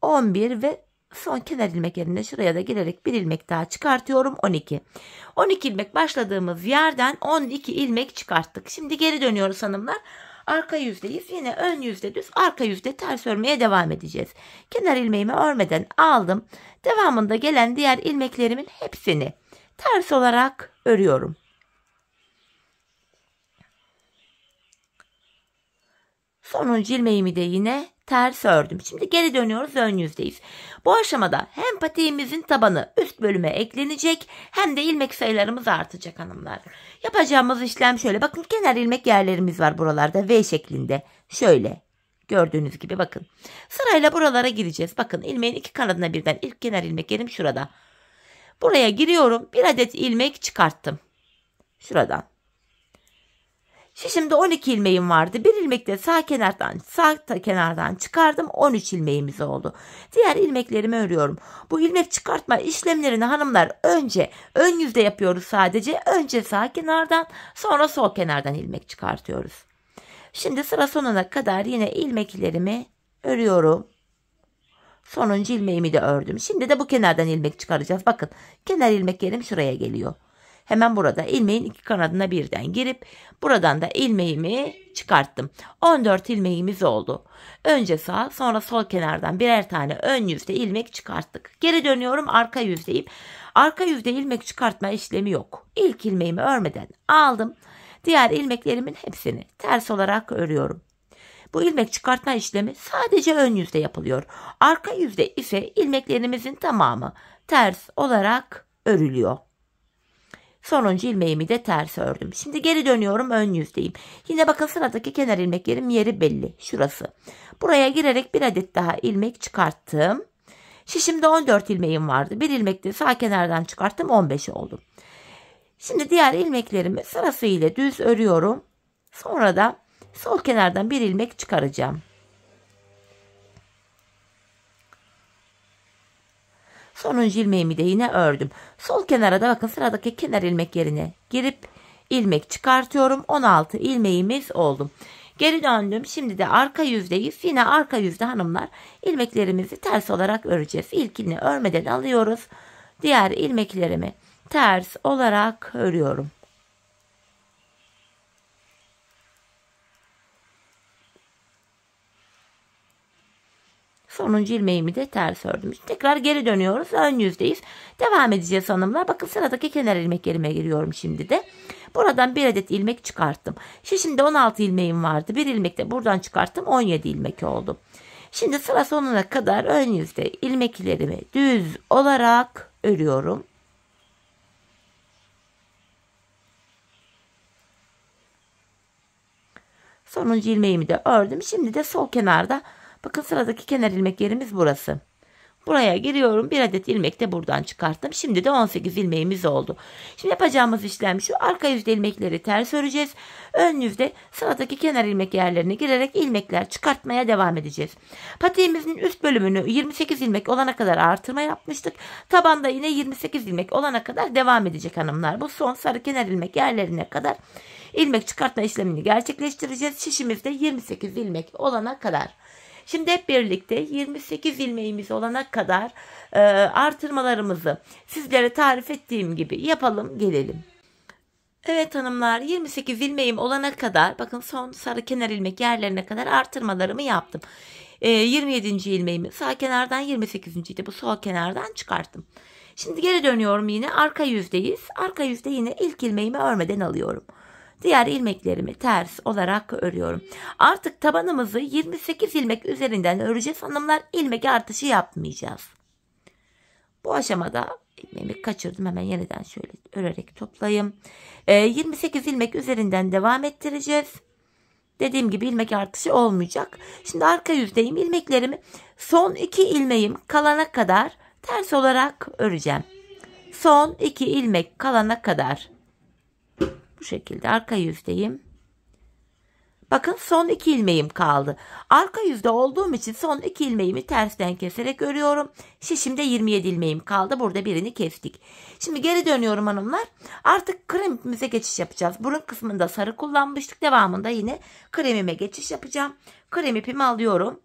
11 ve son kenar ilmek yerine şuraya da girerek bir ilmek daha çıkartıyorum. 12. 12 ilmek başladığımız yerden 12 ilmek çıkarttık. Şimdi geri dönüyoruz hanımlar. Arka yüzdeyiz. Yine ön yüzde düz, arka yüzde ters örmeye devam edeceğiz. Kenar ilmeğimi örmeden aldım. Devamında gelen diğer ilmeklerimin hepsini ters olarak örüyorum. Sonuncu ilmeğimi de yine ters ördüm. Şimdi geri dönüyoruz, ön yüzdeyiz. Bu aşamada hem patiğimizin tabanı üst bölüme eklenecek hem de ilmek sayılarımız artacak hanımlar. Yapacağımız işlem şöyle. Bakın kenar ilmek yerlerimiz var buralarda V şeklinde. Şöyle gördüğünüz gibi bakın. Sırayla buralara gireceğiz. Bakın ilmeğin iki kanadına birden ilk kenar ilmek yerim şurada. Buraya giriyorum. Bir adet ilmek çıkarttım. Şuradan. Şimdi 12 ilmeğim vardı. Bir ilmek de sağ kenardan çıkardım. 13 ilmeğimiz oldu. Diğer ilmeklerimi örüyorum. Bu ilmek çıkartma işlemlerini hanımlar önce ön yüzde yapıyoruz sadece. Önce sağ kenardan, sonra sol kenardan ilmek çıkartıyoruz. Şimdi sıra sonuna kadar yine ilmeklerimi örüyorum. Sonuncu ilmeğimi de ördüm. Şimdi de bu kenardan ilmek çıkaracağız. Bakın kenar ilmek yerim şuraya geliyor. Hemen burada ilmeğin iki kanadına birden girip buradan da ilmeğimi çıkarttım. 14 ilmeğimiz oldu. Önce sağ, sonra sol kenardan birer tane ön yüzde ilmek çıkarttık. Geri dönüyorum, arka yüzdeyim. Arka yüzde ilmek çıkartma işlemi yok. İlk ilmeğimi örmeden aldım. Diğer ilmeklerimin hepsini ters olarak örüyorum. Bu ilmek çıkartma işlemi sadece ön yüzde yapılıyor. Arka yüzde ise ilmeklerimizin tamamı ters olarak örülüyor. Sonuncu ilmeğimi de ters ördüm. Şimdi geri dönüyorum, ön yüzdeyim. Yine bakın sıradaki kenar ilmeklerim yeri belli. Şurası. Buraya girerek bir adet daha ilmek çıkarttım. Şişimde 14 ilmeğim vardı. Bir ilmek de sağ kenardan çıkarttım, 15 oldu. Şimdi diğer ilmeklerimi sırasıyla düz örüyorum. Sonra da sol kenardan bir ilmek çıkaracağım. Sonuncu ilmeğimi de yine ördüm. Sol kenara da bakın sıradaki kenar ilmek yerine girip ilmek çıkartıyorum. 16 ilmeğimiz oldu. Geri döndüm. Şimdi de arka yüzdeyiz. Yine arka yüzde hanımlar ilmeklerimizi ters olarak öreceğiz. İlkini örmeden alıyoruz. Diğer ilmeklerimi ters olarak örüyorum. Sonuncu ilmeğimi de ters ördüm. Tekrar geri dönüyoruz. Ön yüzdeyiz. Devam edeceğiz hanımlar. Bakın sıradaki kenar ilmeklerime giriyorum şimdi de. Buradan bir adet ilmek çıkarttım. Şimdi 16 ilmeğim vardı. Bir ilmek de buradan çıkarttım. 17 ilmek oldu. Şimdi sıra sonuna kadar ön yüzde ilmeklerimi düz olarak örüyorum. Sonuncu ilmeğimi de ördüm. Şimdi de sol kenarda bakın sıradaki kenar ilmek yerimiz burası. Buraya giriyorum. Bir adet ilmek de buradan çıkarttım. Şimdi de 18 ilmeğimiz oldu. Şimdi yapacağımız işlem şu. Arka yüzde ilmekleri ters öreceğiz. Ön yüzde sıradaki kenar ilmek yerlerine girerek ilmekler çıkartmaya devam edeceğiz. Patiğimizin üst bölümünü 28 ilmek olana kadar artırma yapmıştık. Tabanda yine 28 ilmek olana kadar devam edecek hanımlar. Bu son sarı kenar ilmek yerlerine kadar ilmek çıkartma işlemini gerçekleştireceğiz. Şişimizde 28 ilmek olana kadar. Şimdi hep birlikte 28 ilmeğimiz olana kadar artırmalarımızı sizlere tarif ettiğim gibi yapalım gelelim. Evet hanımlar, 28 ilmeğim olana kadar bakın son sarı kenar ilmek yerlerine kadar artırmalarımı yaptım. 27. ilmeğimi sağ kenardan, 28. de bu sol kenardan çıkarttım. Şimdi geri dönüyorum, yine arka yüzdeyiz. Arka yüzde yine ilk ilmeğimi örmeden alıyorum. Diğer ilmeklerimi ters olarak örüyorum. Artık tabanımızı 28 ilmek üzerinden öreceğiz hanımlar. İlmek artışı yapmayacağız. Bu aşamada ilmeğimi kaçırdım. Hemen yeniden şöyle örerek toplayayım. 28 ilmek üzerinden devam ettireceğiz. Dediğim gibi ilmek artışı olmayacak. Şimdi arka yüzdeyim. İlmeklerimi son 2 ilmeğim kalana kadar ters olarak öreceğim. Son 2 ilmek kalana kadar. Bu şekilde arka yüzdeyim. Bakın son 2 ilmeğim kaldı. Arka yüzde olduğum için son 2 ilmeğimi tersten keserek örüyorum. Şişimde 27 ilmeğim kaldı. Burada birini kestik. Şimdi geri dönüyorum hanımlar. Artık krem ipimize geçiş yapacağız. Burun kısmında sarı kullanmıştık. Devamında yine kremime geçiş yapacağım. Krem ipimi alıyorum.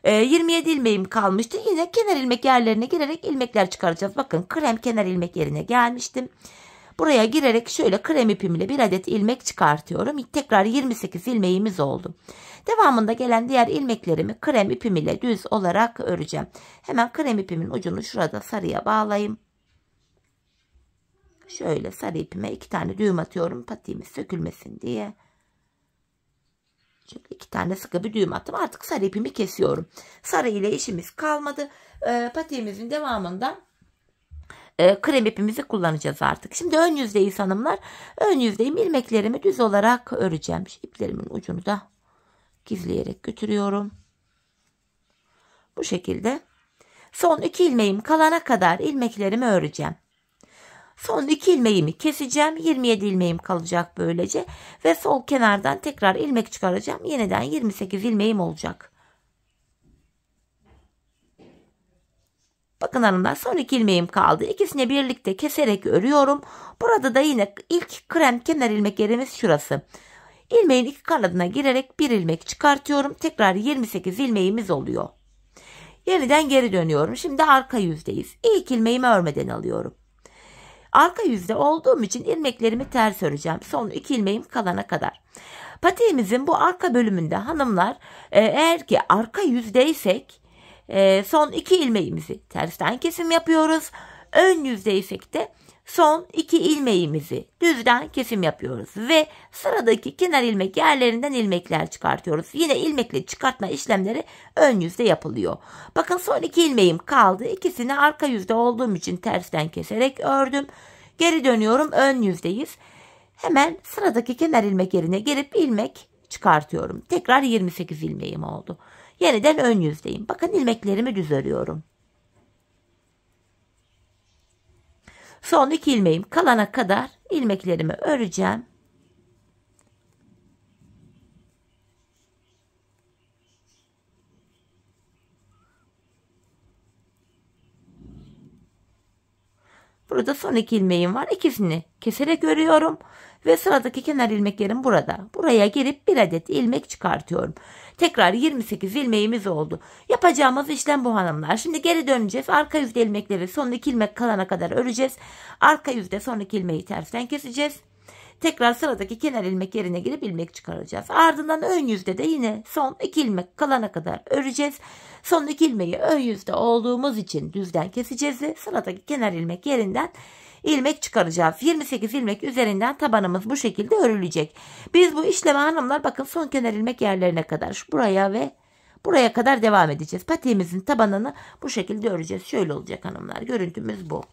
27 ilmeğim kalmıştı. Yine kenar ilmek yerlerine girerek ilmekler çıkaracağız. Bakın krem kenar ilmek yerine gelmiştim. Buraya girerek şöyle krem ipimle bir adet ilmek çıkartıyorum. Tekrar 28 ilmeğimiz oldu. Devamında gelen diğer ilmeklerimi krem ipim ile düz olarak öreceğim. Hemen krem ipimin ucunu şurada sarıya bağlayayım. Şöyle sarı ipime 2 tane düğüm atıyorum. Patiğimiz sökülmesin diye. Şöyle 2 2 tane sıkı bir düğüm attım. Artık sarı ipimi kesiyorum. Sarı ile işimiz kalmadı. Patiğimizin devamında krem ipimizi kullanacağız artık. Şimdi ön yüzdeyiz hanımlar. Ön yüzdeyim. İlmeklerimi düz olarak öreceğim. Şu iplerimin ucunu da gizleyerek götürüyorum. Bu şekilde. Son 2 ilmeğim kalana kadar ilmeklerimi öreceğim. Son 2 ilmeğimi keseceğim. 27 ilmeğim kalacak böylece. Ve sol kenardan tekrar ilmek çıkaracağım. Yeniden 28 ilmeğim olacak. Bakın hanımlar, son 2 ilmeğim kaldı. İkisini birlikte keserek örüyorum. Burada da yine ilk krem kenar ilmek yerimiz şurası. İlmeğin 2 kanadına girerek 1 ilmek çıkartıyorum. Tekrar 28 ilmeğimiz oluyor. Yeniden geri dönüyorum. Şimdi arka yüzdeyiz. İlk ilmeğimi örmeden alıyorum. Arka yüzde olduğum için ilmeklerimi ters öreceğim. Son 2 ilmeğim kalana kadar. Patiğimizin bu arka bölümünde hanımlar, eğer ki arka yüzdeysek son 2 ilmeğimizi tersten kesim yapıyoruz. Ön yüzdeysek de son 2 ilmeğimizi düzden kesim yapıyoruz. Ve sıradaki kenar ilmek yerlerinden ilmekler çıkartıyoruz. Yine ilmekle çıkartma işlemleri ön yüzde yapılıyor. Bakın son 2 ilmeğim kaldı. İkisini arka yüzde olduğum için tersten keserek ördüm. Geri dönüyorum, ön yüzdeyiz. Hemen sıradaki kenar ilmek yerine gelip ilmek çıkartıyorum. Tekrar 28 ilmeğim oldu. Yeniden ön yüzdeyim. Bakın ilmeklerimi düz örüyorum. Son 2 ilmeğim kalana kadar ilmeklerimi öreceğim. Burada son 2 ilmeğim var. İkisini keserek örüyorum. Ve sıradaki kenar ilmek yerim burada. Buraya gelip 1 adet ilmek çıkartıyorum. Tekrar 28 ilmeğimiz oldu. Yapacağımız işlem bu hanımlar. Şimdi geri döneceğiz. Arka yüzde ilmekleri son 2 ilmek kalana kadar öreceğiz. Arka yüzde son 2 ilmeği tersten keseceğiz. Tekrar sıradaki kenar ilmek yerine girip ilmek çıkaracağız. Ardından ön yüzde de yine son 2 ilmek kalana kadar öreceğiz. Son 2 ilmeği ön yüzde olduğumuz için düzden keseceğiz ve sıradaki kenar ilmek yerinden ilmek çıkaracağız. 28 ilmek üzerinden tabanımız bu şekilde örülecek. Biz bu işlemi hanımlar bakın son kenar ilmek yerlerine kadar buraya ve buraya kadar devam edeceğiz. Patiğimizin tabanını bu şekilde öreceğiz. Şöyle olacak hanımlar. Görüntümüz bu.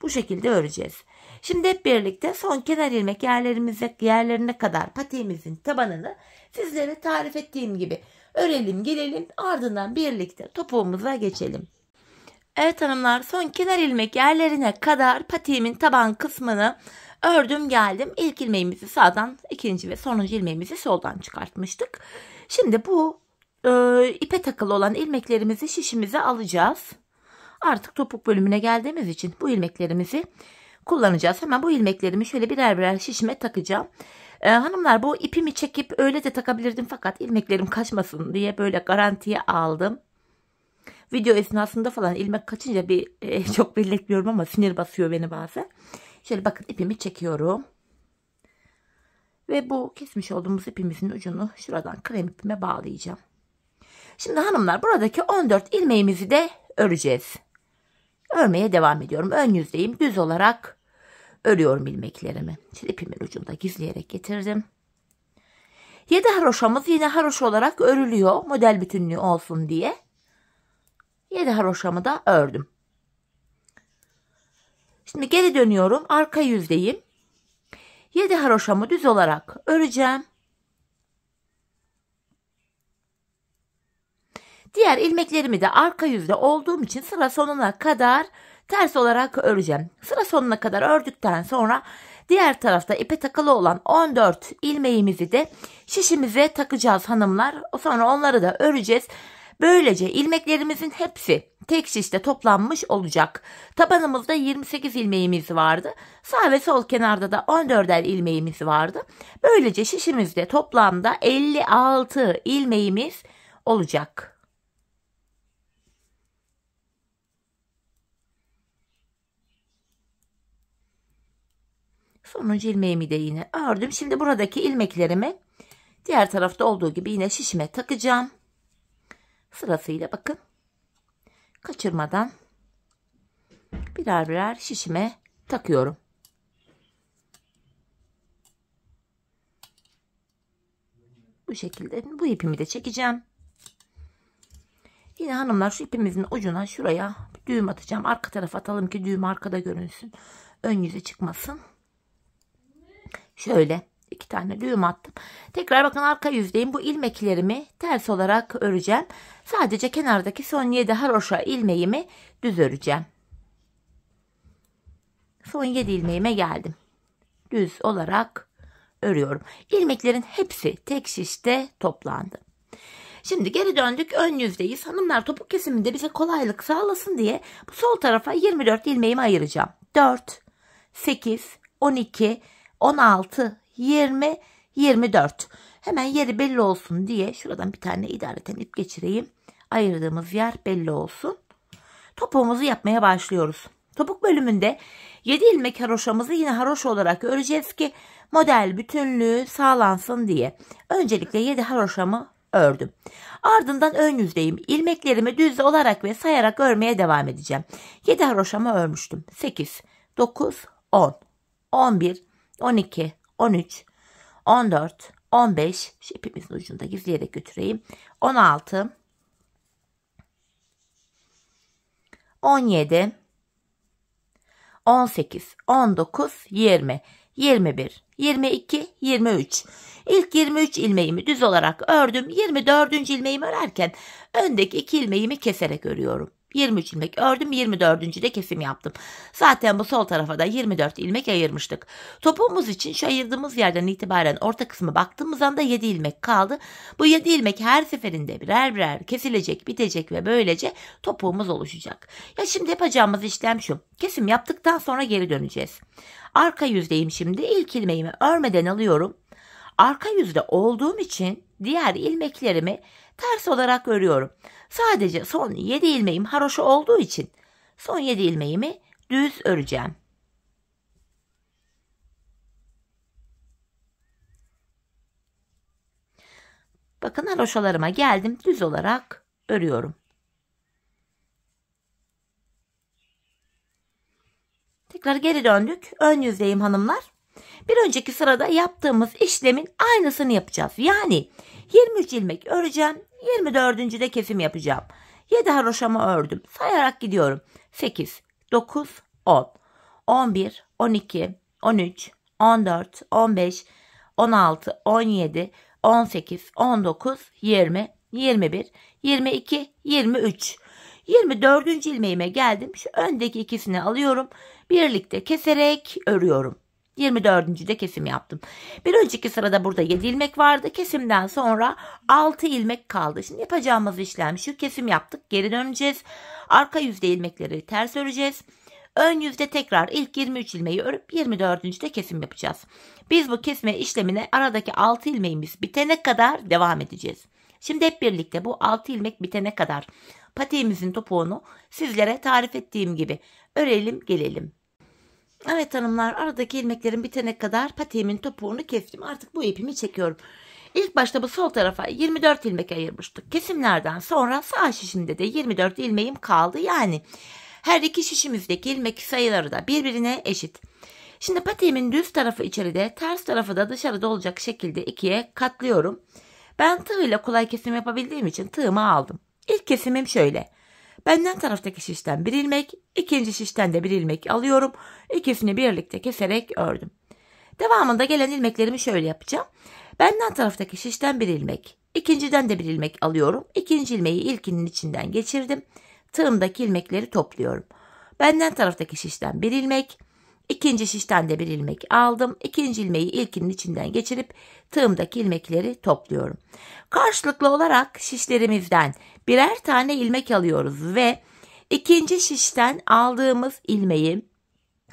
Bu şekilde öreceğiz. Şimdi hep birlikte son kenar ilmek yerlerine kadar patiğimizin tabanını sizlere tarif ettiğim gibi örelim, gelelim, ardından birlikte topuğumuza geçelim. Evet hanımlar, son kenar ilmek yerlerine kadar patiğimin taban kısmını ördüm geldim. İlk ilmeğimizi sağdan, ikinci ve sonuncu ilmeğimizi soldan çıkartmıştık. Şimdi bu ipe takılı olan ilmeklerimizi şişimize alacağız. Artık topuk bölümüne geldiğimiz için bu ilmeklerimizi kullanacağız. Hemen bu ilmeklerimi şöyle birer birer şişime takacağım. Hanımlar, bu ipimi çekip öyle de takabilirdim fakat ilmeklerim kaçmasın diye böyle garantiye aldım. Video esnasında falan ilmek kaçınca çok belli etmiyorum ama sinir basıyor beni bazen. Şöyle bakın ipimi çekiyorum. Ve bu kesmiş olduğumuz ipimizin ucunu şuradan krem ipime bağlayacağım. Şimdi hanımlar, buradaki 14 ilmeğimizi de öreceğiz. Örmeye devam ediyorum. Ön yüzdeyim. Düz olarak örüyorum ilmeklerimi. Şimdi ipimin ucunu da gizleyerek getirdim. 7 haroşamız yine haroşa olarak örülüyor. Model bütünlüğü olsun diye. 7 haroşamı da ördüm. Şimdi geri dönüyorum. Arka yüzdeyim. 7 haroşamı düz olarak öreceğim. Diğer ilmeklerimi de arka yüzde olduğum için sıra sonuna kadar ters olarak öreceğim. Sıra sonuna kadar ördükten sonra diğer tarafta ipe takılı olan 14 ilmeğimizi de şişimize takacağız hanımlar. Sonra onları da öreceğiz. Böylece ilmeklerimizin hepsi tek şişte toplanmış olacak. Tabanımızda 28 ilmeğimiz vardı. Sağ ve sol kenarda da 14'er ilmeğimiz vardı. Böylece şişimizde toplamda 56 ilmeğimiz olacak. Sonuncu ilmeğimi de yine ördüm. Şimdi buradaki ilmeklerimi diğer tarafta olduğu gibi yine şişime takacağım. Sırasıyla bakın. Kaçırmadan birer birer şişime takıyorum. Bu şekilde bu ipimi de çekeceğim. Yine hanımlar şu ipimizin ucuna şuraya bir düğüm atacağım. Arka tarafa atalım ki düğüm arkada görünsün. Ön yüze çıkmasın. Şöyle 2 tane düğüm attım. Tekrar bakın arka yüzdeyim. Bu ilmeklerimi ters olarak öreceğim. Sadece kenardaki son 7 haroşa ilmeğimi düz öreceğim. Son 7 ilmeğime geldim. Düz olarak örüyorum. İlmeklerin hepsi tek şişte toplandı. Şimdi geri döndük, ön yüzdeyiz. Hanımlar topuk kesiminde bize kolaylık sağlasın diye bu sol tarafa 24 ilmeğimi ayıracağım. 4, 8, 12, 16, 20, 24. Hemen yeri belli olsun diye şuradan bir tane idareten ip geçireyim. Ayırdığımız yer belli olsun. Topuğumuzu yapmaya başlıyoruz. Topuk bölümünde 7 ilmek haroşamızı yine haroşa olarak öreceğiz ki model bütünlüğü sağlansın diye. Öncelikle 7 haroşamı ördüm. Ardından ön yüzdeyim. İlmeklerimi düz olarak ve sayarak örmeye devam edeceğim. 7 haroşamı örmüştüm. 8, 9, 10, 11, 12, 13, 14, 15. Şu ipimizin ucunda gizleyerek götüreyim. 16, 17, 18, 19, 20, 21, 22, 23. İlk 23 ilmeğimi düz olarak ördüm. 24. ilmeğimi örerken öndeki 2 ilmeğimi keserek örüyorum. 23 ilmek ördüm, 24. de kesim yaptım. Zaten bu sol tarafa da 24 ilmek ayırmıştık. Topuğumuz için şu ayırdığımız yerden itibaren orta kısmı baktığımız anda 7 ilmek kaldı. Bu 7 ilmek her seferinde birer birer kesilecek, bitecek ve böylece topuğumuz oluşacak. Ya şimdi yapacağımız işlem şu. Kesim yaptıktan sonra geri döneceğiz. Arka yüzdeyim şimdi. İlk ilmeğimi örmeden alıyorum. Arka yüzde olduğum için diğer ilmeklerimi ters olarak örüyorum. Sadece son 7 ilmeğim haroşa olduğu için son 7 ilmeğimi düz öreceğim. Bakın haroşalarıma geldim. Düz olarak örüyorum. Tekrar geri döndük. Ön yüzdeyim hanımlar. Bir önceki sırada yaptığımız işlemin aynısını yapacağız. Yani 23 ilmek öreceğim. 24. de kesim yapacağım. 7 haroşamı ördüm. Sayarak gidiyorum. 8, 9, 10, 11, 12, 13, 14, 15, 16, 17, 18, 19, 20, 21, 22, 23. 24. ilmeğime geldim. Şu öndeki ikisini alıyorum. Birlikte keserek örüyorum. 24. de kesim yaptım. Bir önceki sırada burada 7 ilmek vardı. Kesimden sonra 6 ilmek kaldı. Şimdi yapacağımız işlem şu. Kesim yaptık. Geri döneceğiz. Arka yüzde ilmekleri ters öreceğiz. Ön yüzde tekrar ilk 23 ilmeği örüp 24. de kesim yapacağız. Biz bu kesme işlemine aradaki 6 ilmeğimiz bitene kadar devam edeceğiz. Şimdi hep birlikte bu 6 ilmek bitene kadar patiğimizin topuğunu sizlere tarif ettiğim gibi örelim gelelim. Evet hanımlar, aradaki ilmeklerin bitene kadar patiğimin topuğunu kestim. Artık bu ipimi çekiyorum. İlk başta bu sol tarafa 24 ilmek ayırmıştık. Kesimlerden sonra sağ şişimde de 24 ilmeğim kaldı. Yani her iki şişimizdeki ilmek sayıları da birbirine eşit. Şimdi patiğimin düz tarafı içeride, ters tarafı da dışarıda olacak şekilde ikiye katlıyorum. Ben tığ ile kolay kesim yapabildiğim için tığımı aldım. İlk kesimim şöyle. Benden taraftaki şişten bir ilmek, ikinci şişten de bir ilmek alıyorum. İkisini birlikte keserek ördüm. Devamında gelen ilmeklerimi şöyle yapacağım. Benden taraftaki şişten bir ilmek, ikinciden de bir ilmek alıyorum. İkinci ilmeği ilkinin içinden geçirdim. Tığımdaki ilmekleri topluyorum. Benden taraftaki şişten bir ilmek, ikinci şişten de bir ilmek aldım. İkinci ilmeği ilkinin içinden geçirip tığımdaki ilmekleri topluyorum. Karşılıklı olarak şişlerimizden birer tane ilmek alıyoruz ve ikinci şişten aldığımız ilmeği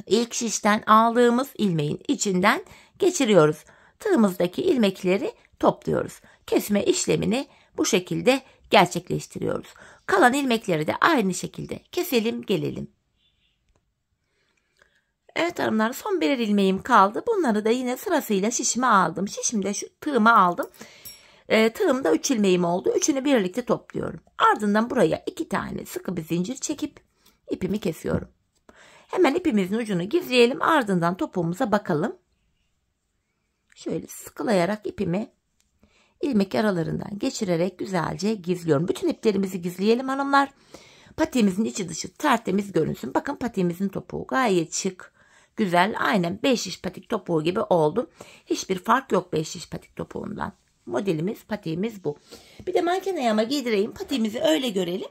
ilk şişten aldığımız ilmeğin içinden geçiriyoruz. Tığımızdaki ilmekleri topluyoruz. Kesme işlemini bu şekilde gerçekleştiriyoruz. Kalan ilmekleri de aynı şekilde keselim gelelim. Evet hanımlar, son birer ilmeğim kaldı. Bunları da yine sırasıyla şişime aldım. Şişimde şu tığımı aldım. Tığımda 3 ilmeğim oldu. Üçünü birlikte topluyorum. Ardından buraya 2 tane sıkı bir zincir çekip ipimi kesiyorum. Hemen ipimizin ucunu gizleyelim. Ardından topuğumuza bakalım. Şöyle sıkılayarak ipimi ilmek aralarından geçirerek güzelce gizliyorum. Bütün iplerimizi gizleyelim hanımlar. Patiğimizin içi dışı tertemiz görünsün. Bakın patiğimizin topuğu gayet şık, güzel. Aynen 5 şiş patik topuğu gibi oldu. Hiçbir fark yok 5 şiş patik topuğundan. Modelimiz, patiğimiz bu. Bir de manken ayağıma giydireyim. Patiğimizi öyle görelim.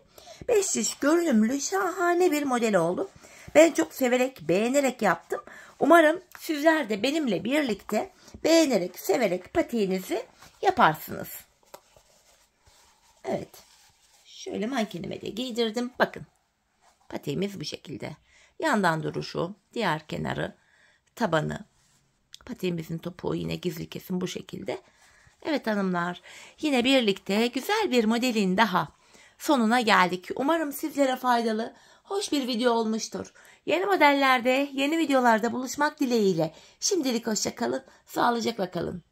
5 şiş görünümlü şahane bir model oldu. Ben çok severek, beğenerek yaptım. Umarım sizler de benimle birlikte beğenerek, severek patiğinizi yaparsınız. Evet. Şöyle mankenime de giydirdim. Bakın. Patiğimiz bu şekilde. Yandan duruşu, diğer kenarı, tabanı. Patiğimizin topuğu yine gizli kesim bu şekilde. Evet hanımlar, yine birlikte güzel bir modelin daha sonuna geldik. Umarım sizlere faydalı, hoş bir video olmuştur. Yeni modellerde, yeni videolarda buluşmak dileğiyle. Şimdilik hoşça kalın, sağlıcakla kalın.